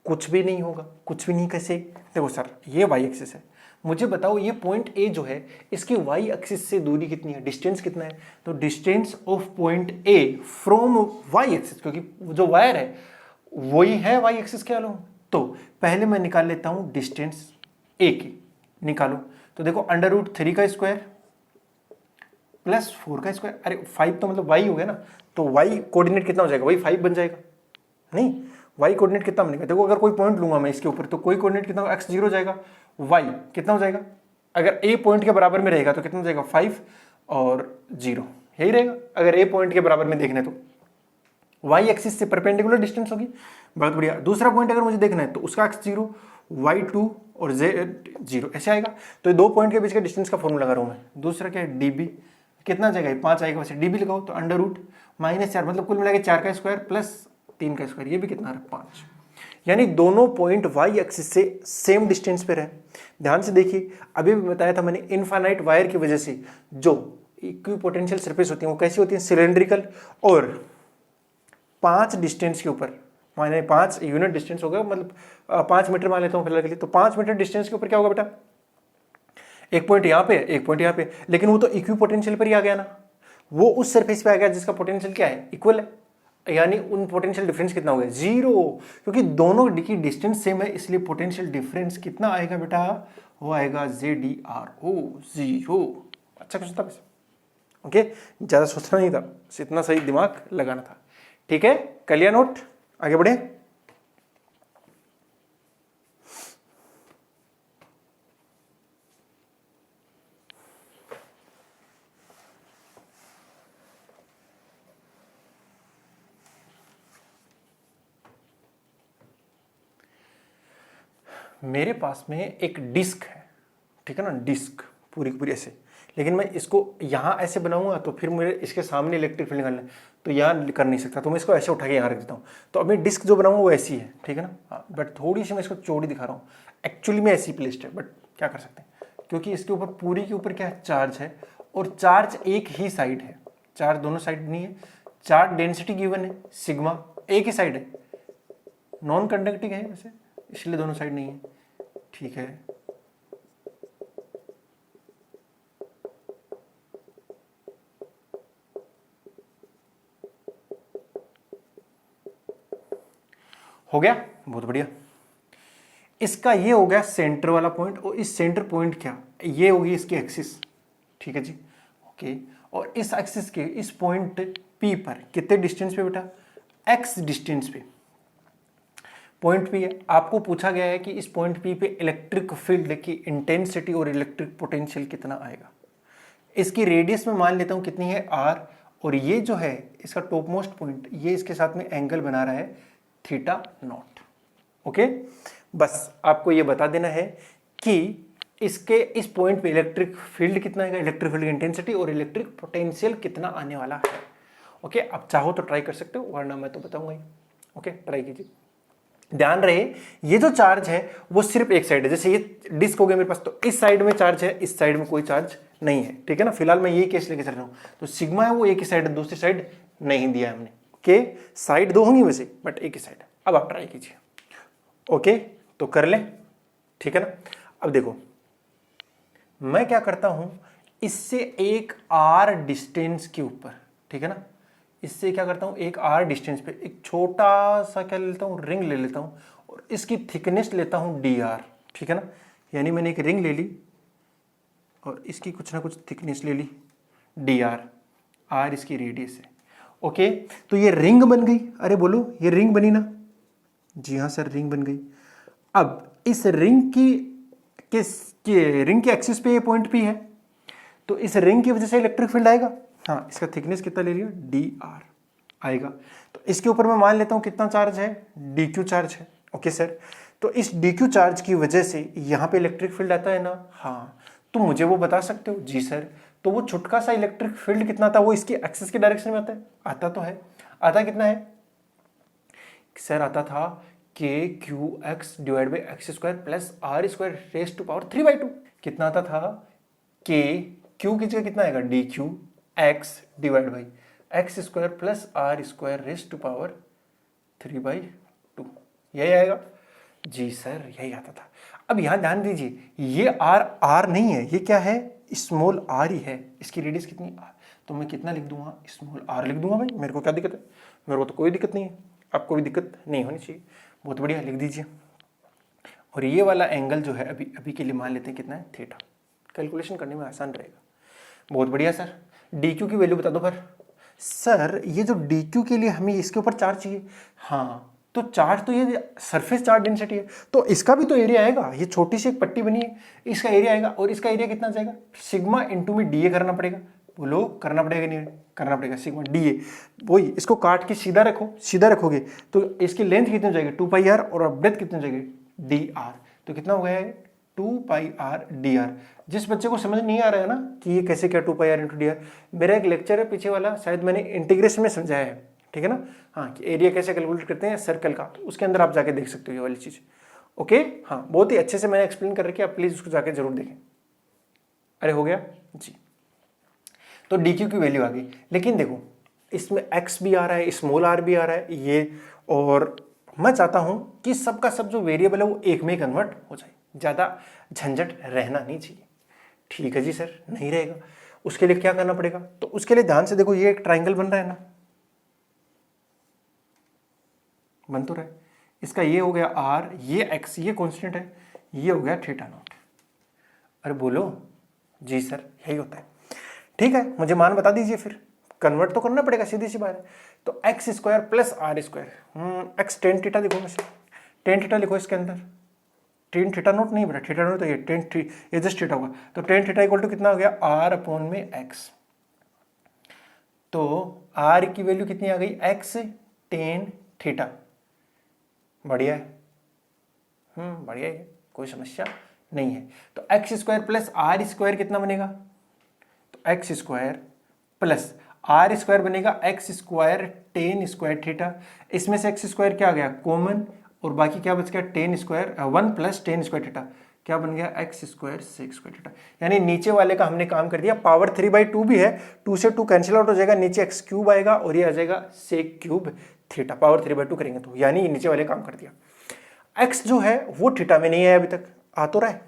कुछ भी नहीं होगा। कुछ भी नहीं कैसे, देखो सर ये y एक्सिस है, मुझे बताओ ये पॉइंट A जो है इसकी y एक्सिस से दूरी कितनी है, डिस्टेंस कितना है। तो distance of point A from y axis, क्योंकि जो वायर है वही है y एक्सिस के अलोंग। तो पहले मैं निकाल लेता हूं डिस्टेंस A की, निकालो। तो देखो √3 का स्क्वायर प्लस 4 का स्क्वायर, अरे 5 तो मतलब y हो गया ना, तो y कोऑर्डिनेट कितना हो जाएगा, वही 5 बन जाएगा। नहीं y कोऑर्डिनेट कितना बनेगा, देखो अगर कोई पॉइंट लूंगा मैं इसके ऊपर तो कोई कोऑर्डिनेट कितना होगा, x 0 हो जाएगा, y कितना हो जाएगा, अगर a पॉइंट के बराबर में रहेगा तो कितना हो जाएगा 5 और 0 यही रहेगा। अगर a पॉइंट के बराबर में देखना है तो y एक्सिस से परपेंडिकुलर डिस्टेंस होगी। बहुत बढ़िया। दूसरा पॉइंट अगर मुझे देखना है तो उसका x 0 y 2 और z 0 ऐसे आएगा। तो ये दो पॉइंट के बीच के डिस्टेंस का फॉर्मूला लगा रहा हूं मैं। दूसरा क्या है db, कितना जाएगा 5 आएगा, वैसे db लगाओ तो √-4 मतलब कुल मिला के 4 का स्क्वायर प्लस 3 का स्क्वायर, ये भी कितना है 5। यानी दोनों पॉइंट y एक्सिस से सेम डिस्टेंस पे रहे। ध्यान से देखिए, अभी भी बताया था मैंने, इनफाइनाइट वायर की वजह से जो इक्विपोटेंशियल सरफेस होती है वो कैसी होती है, सिलेंड्रिकल, और 5 डिस्टेंस के ऊपर, माने 5 यूनिट डिस्टेंस हो गया, मतलब 5 मीटर मान लेता हूँ फिलहाल के लिए, तो 5 मीटर डिस्टेंस के ऊपर क्या होगा बेटा, एक पॉइंट यहाँ पे एक पॉइंट यहाँ पे, लेकिन वो तो इक्विपोटेंशियल पर ही आ गया ना, वो उस सरफेस पे आ गया जिसका पोटेंशियल क्या है, इक्वल है। यानी उन पोटेंशियल डिफरेंस कितना हो गया 0, क्योंकि दोनों की डिस्टेंस सेम है, इसलिए पोटेंशियल डिफरेंस कितना आएगा बेटा, वो आएगा ZeRO 0। अच्छा क्वेश्चन था वैसे, ओके ज्यादा सोचना नहीं था, इतना सही दिमाग लगाना था। ठीक है, कर लिया नोट, आगे बढ़े। मेरे पास में एक डिस्क है, ठीक है ना, डिस्क पूरी की पूरी ऐसे, लेकिन मैं इसको यहाँ ऐसे बनाऊंगा तो फिर मुझे इसके सामने इलेक्ट्रिक फील्ड निकालना है, तो यहाँ कर नहीं सकता, तो मैं इसको ऐसे उठा के यहाँ रख देता हूँ। तो अभी डिस्क जो बनाऊंगा वो ऐसी है, ठीक है ना, हाँ, बट थोड़ी सी मैं इसको चौड़ी दिखा रहा हूँ, एक्चुअली में ऐसी प्लेस्ड है, बट क्या कर सकते हैं, क्योंकि इसके ऊपर पूरी के ऊपर क्या है, चार्ज है, और चार्ज एक ही साइड है, चार्ज दोनों साइड नहीं है। चार्ज डेंसिटी गिवन है सिग्मा, एक ही साइड है, नॉन कंडक्टिंग है वैसे, इसलिए दोनों साइड नहीं है, ठीक है। हो गया, बहुत बढ़िया। इसका ये हो गया सेंटर वाला पॉइंट, और इस सेंटर पॉइंट क्या, ये होगी इसकी एक्सिस, ठीक है जी, ओके। और इस एक्सिस के इस पॉइंट P पर कितने डिस्टेंस पे बेटा, x डिस्टेंस पे पॉइंट P है। आपको पूछा गया है कि इस पॉइंट P पे इलेक्ट्रिक फील्ड की इंटेंसिटी और इलेक्ट्रिक पोटेंशियल कितना आएगा। इसकी रेडियस में मान लेता हूं कितनी है r, और ये जो है इसका टॉप मोस्ट पॉइंट, ये इसके साथ में एंगल बना रहा है θ0। ओके, बस आपको ये बता देना है कि इसके इस पॉइंट पे इलेक्ट्रिक फील्ड कितना आएगा, इलेक्ट्रिक फील्ड की इंटेंसिटी और इलेक्ट्रिक पोटेंशियल कितना आने वाला है। ओके, अब चाहो तो ट्राई कर सकते हो, वरना मैं तो बताऊंगा ही। ओके, ट्राई कीजिए। ध्यान रहे ये जो चार्ज है वो सिर्फ एक साइड है, जैसे ये डिस्क हो गया मेरे पास, तो इस साइड में चार्ज है, इस साइड में कोई चार्ज नहीं है, ठीक है ना। फिलहाल मैं ये केस लेके चल रहा हूं, तो सिग्मा है वो एक ही साइड है, दूसरी साइड नहीं दिया है हमने, के साइड दो होंगी वैसे, बट एक ही साइड है। अब आप ट्राई कीजिए, ओके, तो कर ले, ठीक है ना। अब देखो मैं क्या करता हूं, इससे एक r डिस्टेंस के ऊपर, ठीक है ना, इससे क्या करता हूं, एक r डिस्टेंस पे एक छोटा सा क्या ले लेता हूं, रिंग ले लेता हूं, और इसकी थिकनेस लेता हूं dr, ठीक है ना। यानी मैंने एक रिंग ले ली और इसकी कुछ ना कुछ थिकनेस ले ली dr, r इसकी रेडियस है। ओके, तो ये रिंग बन गई, अरे बोलो ये रिंग बनी ना, जी हाँ सर रिंग बन गई। अब इस रिंग की कि रिंग के एक्सिस पे ये पॉइंट P है, तो इस रिंग की वजह से इलेक्ट्रिक फील्ड आएगा। हाँ, इसका थिकनेस कितना ले लिया, dr आएगा। तो इसके ऊपर मैं मान लेता हूँ कितना चार्ज है, dq चार्ज है। ओके सर, तो इस dq चार्ज की वजह से यहाँ पे इलेक्ट्रिक फील्ड आता है ना। हाँ, तो मुझे वो बता सकते हो? जी सर, तो वो छोटका सा इलेक्ट्रिक फील्ड कितना था, वो इसकी एक्सिस के डायरेक्शन में आता है? आता तो है। आता कितना है सर? आता था k q x divide by x square plus r square raise to power 3/2। कितना आता था? के क्यू की जगह कितना आएगा, d q x divide by x square plus r square raise to power 3/2, यही आएगा। जी सर, यही आता था। अब यहां ध्यान दीजिए, ये आर नहीं है, ये क्या है, स्मॉल आर ही है। इसकी रेडियस कितनी, आर, तो मैं कितना लिख दूंगा, स्मॉल आर लिख दूंगा। भाई मेरे को क्या दिक्कत है, मेरे को तो कोई दिक्कत नहीं है, आपको भी दिक्कत नहीं होनी चाहिए। बहुत बढ़िया, लिख दीजिए। और ये वाला एंगल जो है अभी के लिए मान लेते हैं कितना है, थीटा। कैलकुलेशन करने में आसान रहेगा। बहुत बढ़िया सर, डी क्यू की वैल्यू बता दो फिर। सर ये जो डी क्यू के लिए हमें इसके ऊपर चार्ज चाहिए। हाँ, तो चार्ज तो ये सरफेस चार्ज डेंसिटी है, तो इसका भी तो एरिया आएगा। ये छोटी सी एक पट्टी बनी है, इसका एरिया आएगा, और इसका एरिया कितना जाएगा, सिग्मा इंटू में डी ए करना पड़ेगा। बोलो करना पड़ेगा नहीं करना पड़ेगा, सिग्मा डी ए। वही इसको काट के सीधा रखो, सीधा रखोगे तो इसकी लेंथ कितनी हो जाएगी, 2πr, और ब्रेथ कितनी हो जाएगी, डी आर। तो कितना हो गया है, 2πr dr। जिस बच्चे को समझ नहीं आ रहा है ना कि ये कैसे क्या 2πr इंटू डी आर, मेरा एक लेक्चर है पीछे वाला, शायद मैंने इंटीग्रेशन में समझाया है, ठीक है ना। हाँ, कि एरिया कैसे कैलकुलेट करते हैं सर्कल का, तो उसके अंदर आप जाके देख सकते हो ये वाली चीज़। ओके, हाँ, बहुत ही अच्छे से मैंने एक्सप्लेन कर रखी है, आप प्लीज़ उसको जाके जरूर देखें। अरे हो गया जी। तो डी क्यू की वैल्यू आ गई, लेकिन देखो इसमें एक्स भी आ रहा है, स्मॉल आर भी आ रहा है ये, और मैं चाहता हूं कि सबका सब जो वेरिएबल है वो एक में कन्वर्ट हो जाए, ज़्यादा झंझट रहना नहीं चाहिए। ठीक है जी सर, नहीं रहेगा। उसके लिए क्या करना पड़ेगा, तो उसके लिए ध्यान से देखो, ये एक ट्राइंगल बन रहा है ना, बन तो रहा है। इसका ये हो गया आर, ये एक्स, ये कॉन्स्टेंट है, ये हो गया थीटा नॉट। अरे बोलो जी सर, यही होता है। ठीक है, मुझे मान बता दीजिए, फिर कन्वर्ट तो करना पड़ेगा, सीधी सी बात है। तो x square plus r square, x tan theta देखो, वैसे टेन थीटा लिखो इसके अंदर, टेन थीटा नोट नहीं बेटा, थीटा नोट तो ये टेन थी, ये जस्ट थीटा होगा। तो टेन थीटा इक्वल टू कितना हो गया, आर अपॉन में एक्स। तो आर की वैल्यू कितनी आ गई, एक्स टेन थीटा। बढ़िया है, बढ़िया है, कोई समस्या नहीं है। तो x square plus r square कितना बनेगा, तो x square plus r square बनेगा x square tan square theta. इसमें से एक्स स्क्वायर क्या आ गया, कॉमन, और बाकी क्या बच गया, tan square, 1 plus tan square theta, क्या बन गया, x square sec square theta. यानी नीचे वाले का हमने काम कर दिया। पावर 3/2 भी है, 2 से 2 कैंसिल आउट हो जाएगा, नीचे एक्स क्यूब आएगा और ये आ जाएगा सेक क्यूब थीटा। पावर 3/2 करेंगे तो, यानी नीचे वाले काम कर दिया। एक्स जो है वो थीटा में नहीं है अभी तक, आ तो रहा है,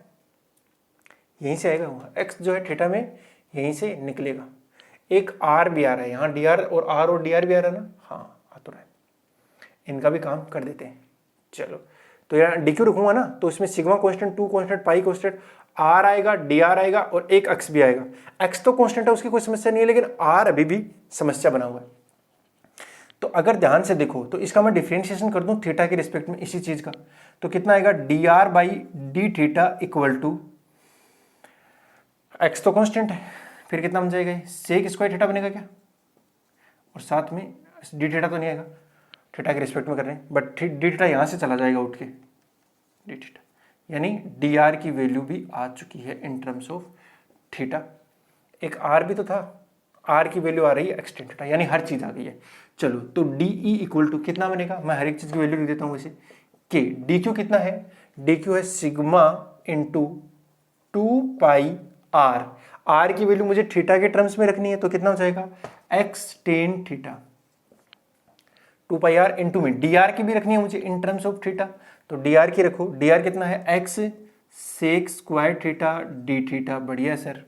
यहीं से आएगा। एक्स जो है थीटा में यहीं से निकलेगा। एक आर भी आ रहा है यहाँ, डी आर और डी आर भी आ रहा है ना, हाँ आ तो रहा है। इनका भी काम कर देते हैं। चलो, तो यहाँ डी क्यू रखूंगा ना, तो इसमें sigma constant, 2 constant, pi constant, r आएगा, डी आर आएगा, और एक एक्स भी आएगा। एक्स तो कांस्टेंट है, उसकी कोई समस्या नहीं है, लेकिन आर अभी भी समस्या बना हुआ है। तो अगर ध्यान से देखो, तो इसका मैं डिफरेंशिएशन कर दूं थीटा के रिस्पेक्ट में इसी चीज का, तो कितना आएगा, d r by d theta equal to, x तो कांस्टेंट है, फिर कितना बन जाएगा, सेक स्क्वायर थीटा बनेगा क्या, और साथ में डी थीटा तो नहीं आएगा, थीटा के रिस्पेक्ट में कर रहे हैं, बट डी थीटा यहाँ से चला जाएगा उठ के, डी थीटा, यानी डी आर की वैल्यू भी आ चुकी है इन टर्म्स ऑफ थीटा। एक आर भी तो था, आर की वैल्यू आ रही है एक्स टेन थीटा, यानी हर चीज आ गई है। चलो, तो डी ई इक्वल टू कितना बनेगा, मैं हर एक चीज की वैल्यू लिख देता हूँ वैसे, के डी क्यू कितना है, डी क्यू है सिग्मा इंटू 2πr, आर की वैल्यू मुझे थीटा के टर्म्स में रखनी है, तो कितना हो जाएगा, x tan theta, 2πr into में डी आर की भी रखनी है मुझे इन टर्म्स ऑफ थीटा, तो डी आर की रखो, डी आर कितना है, x sec square theta d theta. बढ़िया सर,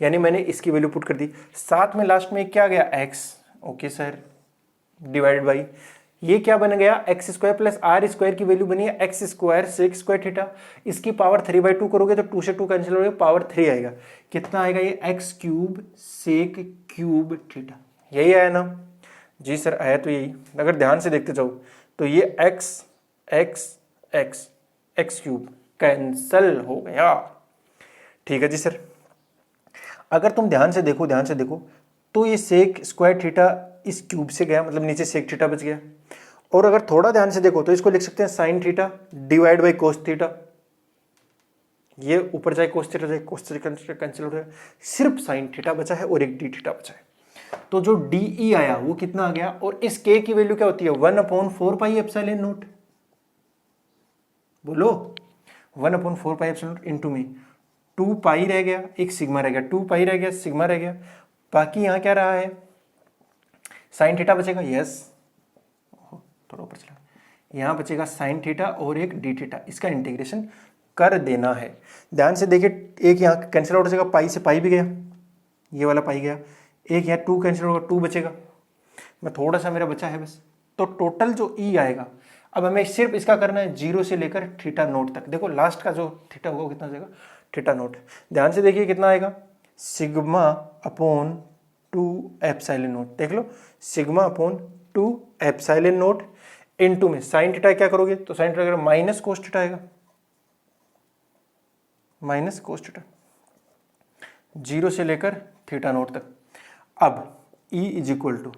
यानी मैंने इसकी वैल्यू पुट कर दी, साथ में लास्ट में क्या गया, x, okay sir, divided by ये क्या बन गया, x square plus r square की वैल्यू बनी है x square sec square theta, इसकी पावर 3/2 करोगे तो 2 से 2 कैंसिल हो गया, पावर 3 आएगा, कितना आएगा ये, x cube sec cube theta. यही आया ना, जी सर आया। तो यही अगर ध्यान से देखते जाओ, तो ये x x x x cube, cancel हो गया। ठीक है जी सर। अगर तुम ध्यान से देखो तो ये सेक स्क्वायर थीटा इस क्यूब से गया, मतलब नीचे सेक थीटा बच गया। और अगर थोड़ा ध्यान से देखो तो इसको लिख सकते हैं sine theta divide by cos theta. ये ऊपर जाए कोस थीटा जाए, कोस थीटा कैंसिल हो जाए, सिर्फ साइन थीटा बचा है और एक डी थीटा बचा है। तो जो डी ई आया वो कितना आ गया, और इस के की वैल्यू क्या होती है 1/4 पाई एप्सिलॉन नॉट। बोलो 1/4 पाई एप्सिलॉन नॉट इंटू में 2 पाई रह गया, एक सिग्मा रह गया, 2 पाई रह गया, सिग्मा रह गया, बाकी यहां क्या रहा है साइन थीटा बचेगा। यस, थोड़ा ऊपर चला, यहां बचेगा साइन थीटा और एक डी थीटा, इसका इंटीग्रेशन कर देना है। ध्यान से देखिए, एक यहाँ कैंसिल आउट हो जाएगा, पाई से पाई भी गया, ये वाला पाई गया, एक यहाँ 2 कैंसिल होगा, 2 बचेगा, मैं थोड़ा सा मेरा बचा है बस। तो टोटल जो ई आएगा, अब हमें सिर्फ इसका करना है 0 से लेकर थीटा नोट तक। देखो लास्ट का जो थीटा होगा वो कितना जाएगा थीटा नोट। ध्यान से देखिए कितना आएगा सिग्मा अपॉन 2 एप्सिलॉन नोट। देख लो sigma upon 2 epsilon naught into में साइन थीटा क्या करोगे तो sine theta minus cos theta आएगा, माइनस कोस थीटा 0 से लेकर थीटा नोट तक। अब E is equal to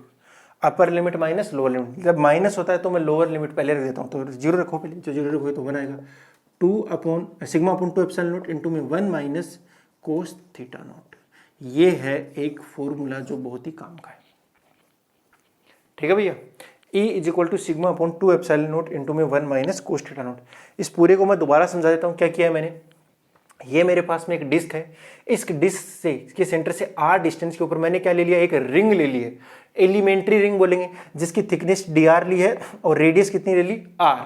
upper limit minus lower limit, जब माइनस होता है तो मैं लोअर लिमिट पहले रख देता हूँ, तो 0 रखो पहले, जो 0 रखोगे तो 1 आएगा। 2 upon sigma upon 2 epsilon naught into में 1 माइनस कोस थीटा नोट। ये है एक फॉर्मूला जो बहुत ही काम का है। ठीक है भैया, E is equal to sigma upon 2 epsilon naught into में 1 माइनस कोस थीटा नोट। इस पूरे को मैं दोबारा समझा देता हूँ क्या किया है मैंने। ये मेरे पास में एक डिस्क है, इस डिस्क से के सेंटर से r डिस्टेंस के ऊपर मैंने क्या ले लिया, एक रिंग ले ली है, एलिमेंट्री रिंग बोलेंगे, जिसकी थिकनेस dr ली है और रेडियस कितनी ले ली r।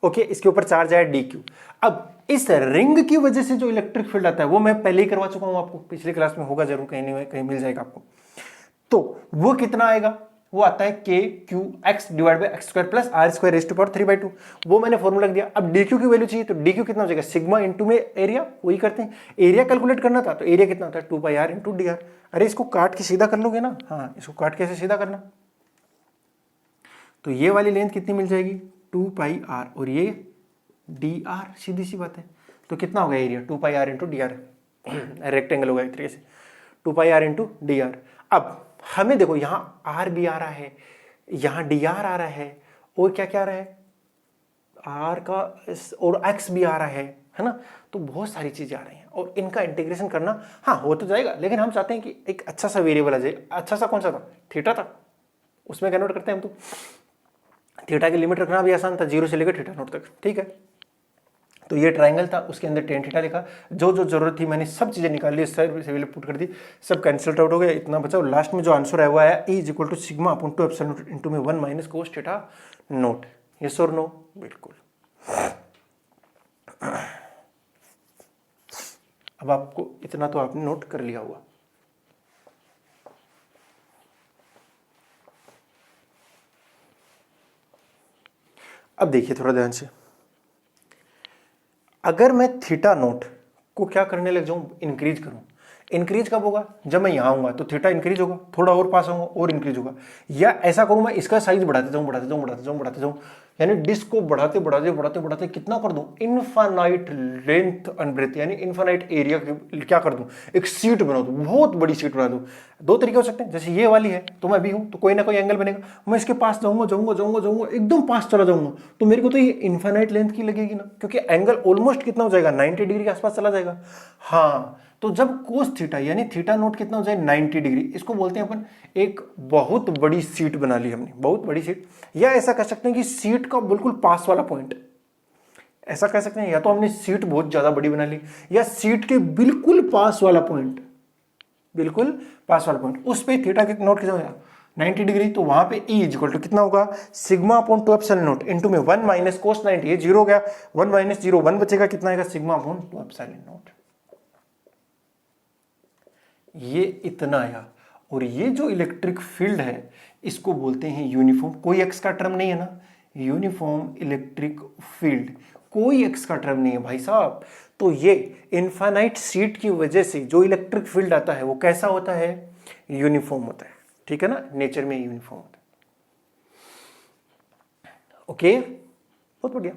ओके, इसके ऊपर चार्ज आया dq। अब इस रिंग की वजह से जो इलेक्ट्रिक फील्ड आता है वो मैं पहले ही करवा चुका हूं आपको, पिछली क्लास में होगा जरूर, कहीं नहीं कहीं मिल जाएगा आपको। तो वो कितना आएगा, वो आता है k q x divide by x square plus r square raise to power 3/2। वो मैंने फॉर्मूला रख दिया। अब डी क्यू की वैल्यू चाहिए तो डी क्यू कितना हो जाएगा सिग्मा इंटू में एरिया, वही करते हैं, एरिया कैलकुलेट करना था तो एरिया कितना होता है 2πr इंटू डी आर। अरे इसको काट के सीधा कर लोगे ना, हाँ इसको काट के ऐसे सीधा करना, तो ये वाली लेंथ कितनी मिल जाएगी 2πr और ये डी आर, सीधी सी बात है। तो कितना होगा area 2πr into D R, rectangle होगा एक तरीके से 2πr इंटू डी आर। अब हमें देखो यहाँ आर भी आ रहा है, यहाँ डी आर आ रहा है, और क्या क्या आ रहा है आर का और एक्स भी आ रहा है ना। तो बहुत सारी चीजें आ रही हैं और इनका इंटीग्रेशन करना हाँ हो तो जाएगा, लेकिन हम चाहते हैं कि एक अच्छा सा वेरिएबल आ जाए। अच्छा सा कौन सा था थीटा था, उसमें कन्वर्ट करते हैं हम। तो थीटा की लिमिट रखना भी आसान था 0 से लेकर थीटा नोट तक। ठीक है, तो ये ट्राइंगल था, उसके अंदर टेन थीटा लिखा, जो जो जरूरत थी मैंने सब चीजें निकाल ली, सब पुट कर दी, सब कैंसिल आउट हो गया, इतना बचा। और लास्ट में जो आंसर आया हुआ आया E is equal to sigma upon 2 epsilon naught into में 1 minus cos theta naught. Yes और नो? बिल्कुल। अब आपको इतना तो आपने नोट कर लिया हुआ। अब देखिए थोड़ा ध्यान से, अगर मैं थीटा नोट को क्या करने लग जाऊं इंक्रीज करूं, इंक्रीज कब होगा जब मैं यहां आऊंगा तो थीटा इंक्रीज होगा, थोड़ा और पास आऊंगा और इंक्रीज होगा। या ऐसा करूं मैं इसका साइज बढ़ाते जाऊं, यानी डिस्क को बढ़ाते कितना कर दूं इनफाइनाइट लेंथ एंड ब्रेथ, यानी इनफाइनाइट एरिया क्या कर दूं, एक सीट बना दूं, बहुत बड़ी सीट बना दूं। दो तरीके हो सकते हैं, जैसे ये वाली है तो मैं भी हूं तो कोई ना कोई एंगल बनेगा, मैं इसके पास जाऊंगा एकदम पास चला जाऊंगा तो मेरे को तो ये इनफाइनाइट लेंथ की लगेगी ना, क्योंकि एंगल ऑलमोस्ट कितना हो जाएगा 90 डिग्री के आसपास चला जाएगा। हाँ, तो जब कोस थीटा यानी थीटा नोट कितना हो जाए 90 डिग्री, इसको बोलते हैं अपन एक बहुत बड़ी सीट बना ली हमने, बहुत बड़ी सीट। या ऐसा कह सकते हैं कि सीट का बिल्कुल पास वाला पॉइंट, ऐसा कह सकते हैं। या तो हमने सीट बहुत ज्यादा बड़ी बना ली, या सीट के बिल्कुल पास वाला पॉइंट, बिल्कुल पास वाला पॉइंट, उस पे थीटा के नोट कितना होगा 90 डिग्री। तो वहां पे E इक्वल टू कितना होगा sigma upon 2 epsilon naught into में 1 माइनस कोस 90, ये 0 हो गया, 1 माइनस 0 1 बचेगा, कितना आएगा सिग्मा अपॉन 2 एप्सिलॉन नोट। ये इतना आया। और ये जो इलेक्ट्रिक फील्ड है इसको बोलते हैं यूनिफॉर्म, कोई एक्स का टर्म नहीं है ना, यूनिफॉर्म इलेक्ट्रिक फील्ड, कोई एक्स का टर्म नहीं है भाई साहब। तो ये इनफाइनाइट सीट की वजह से जो इलेक्ट्रिक फील्ड आता है वो कैसा होता है यूनिफॉर्म होता है। ठीक है ना, नेचर में यूनिफॉर्म होता है। ओके, बहुत बढ़िया।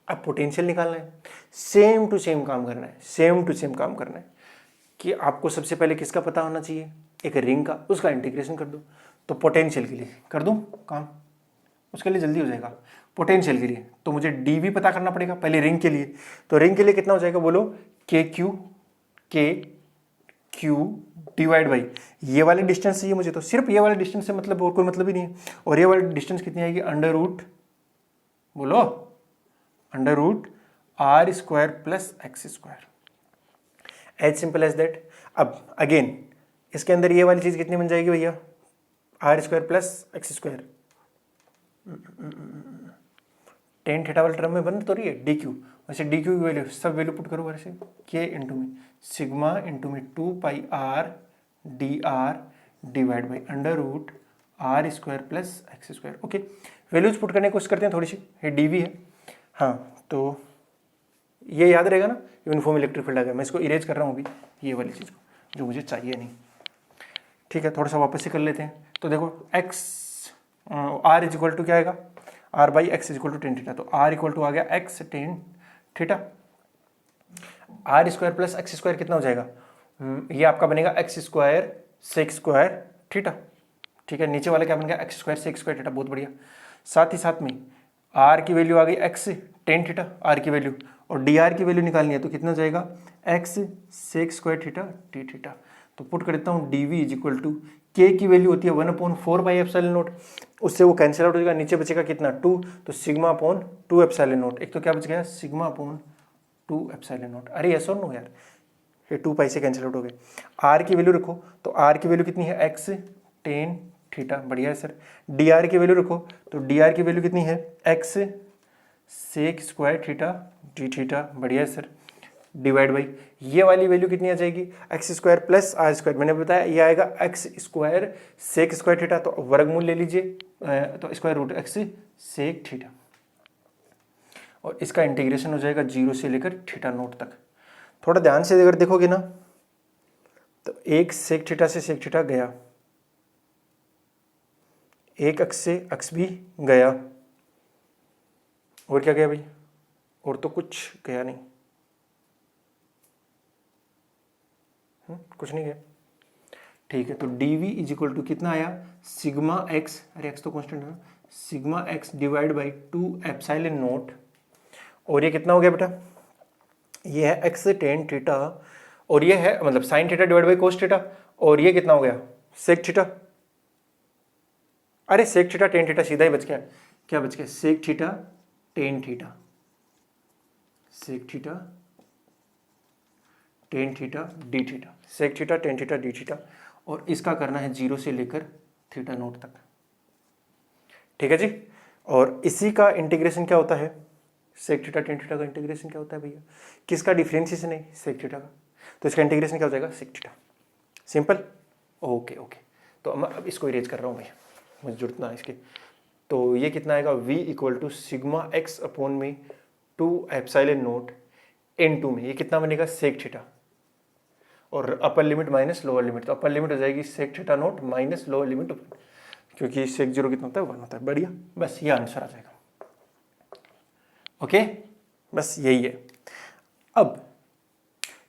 अब पोटेंशियल निकालना है, सेम टू सेम काम करना है, सेम टू सेम काम करना है कि आपको सबसे पहले किसका पता होना चाहिए, एक रिंग का, उसका इंटीग्रेशन कर दो। तो पोटेंशियल के लिए कर दूं काम, उसके लिए जल्दी हो जाएगा। पोटेंशियल के लिए तो मुझे डीवी पता करना पड़ेगा पहले रिंग के लिए। तो रिंग के लिए कितना हो जाएगा बोलो, के क्यू डिवाइड बाई ये वाले डिस्टेंस चाहिए मुझे, तो सिर्फ ये वाले डिस्टेंस से मतलब और कोई मतलब ही नहीं है। और ये वाली डिस्टेंस कितनी आएगी, अंडर रूट, बोलो under root r square plus x square, as simple as that. अब अगेन इसके अंदर ये वाली चीज कितनी बन जाएगी भैया, r square plus x square, tan theta वाले टर्म में बन तो रही है डी क्यू। वैसे डी क्यू की वैल्यू सब वैल्यू पुट करो वैसे, के इंटू में सिग्मा इंटू में 2 pi r d r divide by under root r square plus x square. Okay, values put करने की कोशिश करते हैं थोड़ी सी, ये डी वी है। हाँ तो ये याद रहेगा ना, यूनिफॉर्म इलेक्ट्रिक फील्ड आ गया। मैं इसको इरेज कर रहा हूँ अभी, ये वाली चीज़ को जो मुझे चाहिए नहीं। ठीक है, थोड़ा सा वापस से कर लेते हैं। तो देखो x r is equal to क्या आएगा, r by x is equal to tan theta. तो आर इक्वल टू आ गया x tan theta, r square plus x square कितना हो जाएगा, ये आपका बनेगा x square sec square theta. ठीक है, नीचे वाला क्या बन गया, x square sec square theta, बहुत बढ़िया। साथ ही साथ में आर की वैल्यू आ गई एक्स टेन थीटा, आर की वैल्यू, और डी आर की वैल्यू निकालनी है तो कितना हो जाएगा, x sec square theta d theta. तो पुट कर देता हूँ d v is equal to k की वैल्यू होती है 1/4 बाई एप्सिलॉन नोट, उससे वो कैंसिल आउट हो जाएगा, नीचे बचेगा कितना 2, तो सिग्मा अपॉन 2 एप्सिलॉन नोट। एक तो क्या बच गया, सिग्मा अपॉन 2 एप्सिलॉन नोट। अरे यस और नो यार, ये 2 पाई से कैंसिल आउट हो गए। आर की वैल्यू रखो, तो आर की वैल्यू कितनी है, एक्स टेन थीटा, बढ़िया है सर। डी आर की वैल्यू रखो, तो डी आर की वैल्यू कितनी है, x sec square theta d theta, बढ़िया है सर। डिवाइड बाई ये वाली वैल्यू कितनी आ जाएगी, x square plus r square, मैंने बताया ये आएगा x square sec square theta, तो वर्गमूल ले लीजिए, तो square root x sec theta, और इसका इंटीग्रेशन हो जाएगा 0 से लेकर थीटा नोट तक। थोड़ा ध्यान से अगर देखोगे ना, तो एक सेक थीटा से सेक थीटा गया, एक अक्स से अक्स भी गया, और क्या गया भाई, और तो कुछ गया नहीं, कुछ नहीं गया। ठीक है, तो d v is equal to कितना आया, सिग्मा एक्स, अरे एक्स तो कांस्टेंट है ना, sigma x divide by 2 epsilon naught, और ये कितना हो गया बेटा, ये है एक्स टेन थीटा, और ये है मतलब sine theta divide by cos theta, और ये कितना हो गया, सेक थीटा। अरे सेक थीटा टेन थीटा सीधा ही बच गया, क्या बच गया, sec theta tan theta, sec theta tan theta d theta, sec theta tan theta d theta, और इसका करना है 0 से लेकर थीटा नोट तक। ठीक है जी, और इसी का इंटीग्रेशन क्या होता है, सेक थीटा टेन थीटा का इंटीग्रेशन क्या होता है भैया, किसका डिफरेंशिएशन है, सेक थीटा का, तो इसका इंटीग्रेशन क्या हो जाएगा, sec theta. Simple, okay okay. तो मैं अब इसको इरेज कर रहा हूँ भैया, मुझे जरूरत ना है इसके। तो ये कितना आएगा, v equal to sigma x upon में 2 एप्सिलॉन नोट इन 2 में, ये कितना बनेगा, सेक थीटा, और upper limit minus lower limit, तो अपर लिमिट हो जाएगी sec theta naught minus lower limit, क्योंकि सेक 0 कितना होता है, 1 होता है। बढ़िया, बस ये आंसर आ जाएगा। ओके, बस यही है। अब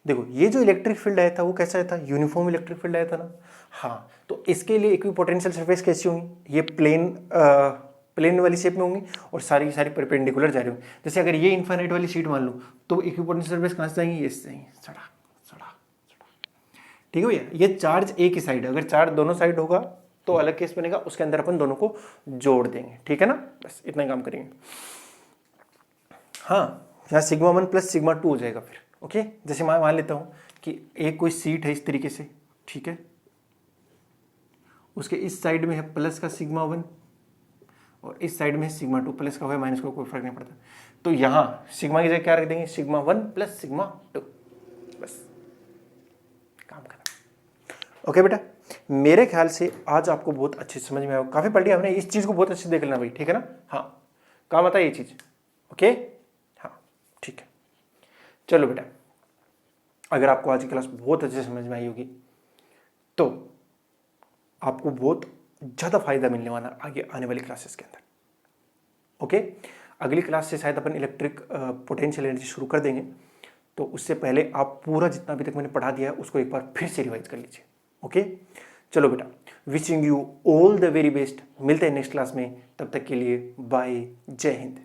देखो ये जो इलेक्ट्रिक फील्ड आया था वो कैसा आया था, यूनिफॉर्म इलेक्ट्रिक फील्ड आया था ना। हाँ, तो इसके लिए इक्विपोटेंशियल सरफेस कैसी होंगी, ये प्लेन वाली शेप में होंगी, और सारी की सारी परपेंडिकुलर जा रही होंगी। जैसे अगर ये इनफाइनाइट वाली शीट मान लो, तो इक्विपोटेंशियल सरफेस कहाँ से जाएंगी, ये से जाएंगी, सड़ा सड़ा। ठीक है भैया, ये चार्ज एक ही साइड है, अगर चार्ज दोनों साइड होगा तो अलग केस बनेगा, उसके अंदर अपन दोनों को जोड़ देंगे। ठीक है ना, बस इतना ही काम करेंगे। हाँ, यहाँ सिग्मा 1 प्लस सिग्मा 2 हो जाएगा फिर। ओके, जैसे मैं मान लेता हूँ कि एक कोई सीट है इस तरीके से, ठीक है, उसके इस साइड में है प्लस का सिग्मा 1, और इस साइड में है सिग्मा 2, प्लस का हो माइनस का कोई फर्क नहीं पड़ता। तो यहाँ सिग्मा की जगह क्या रख देंगे, सिग्मा 1 प्लस सिग्मा 2, बस काम खत्म। ओके बेटा, मेरे ख्याल से आज आपको बहुत अच्छे समझ में आया, काफी पढ़ लिया हमने, इस चीज को बहुत अच्छे देख लेना भाई, ठीक है ना। हाँ, काम आता है ये चीज। ओके, हाँ ठीक है, चलो बेटा, अगर आपको आज की क्लास बहुत अच्छे से समझ में आई होगी तो आपको बहुत ज़्यादा फायदा मिलने वाला आगे आने वाली क्लासेस के अंदर। ओके, अगली क्लास से शायद अपन इलेक्ट्रिक पोटेंशियल एनर्जी शुरू कर देंगे, तो उससे पहले आप पूरा जितना अभी तक मैंने पढ़ा दिया है उसको एक बार फिर से रिवाइज कर लीजिए। ओके, चलो बेटा, wishing you all the very best. मिलते हैं नेक्स्ट क्लास में, तब तक के लिए बाय, जय हिंद।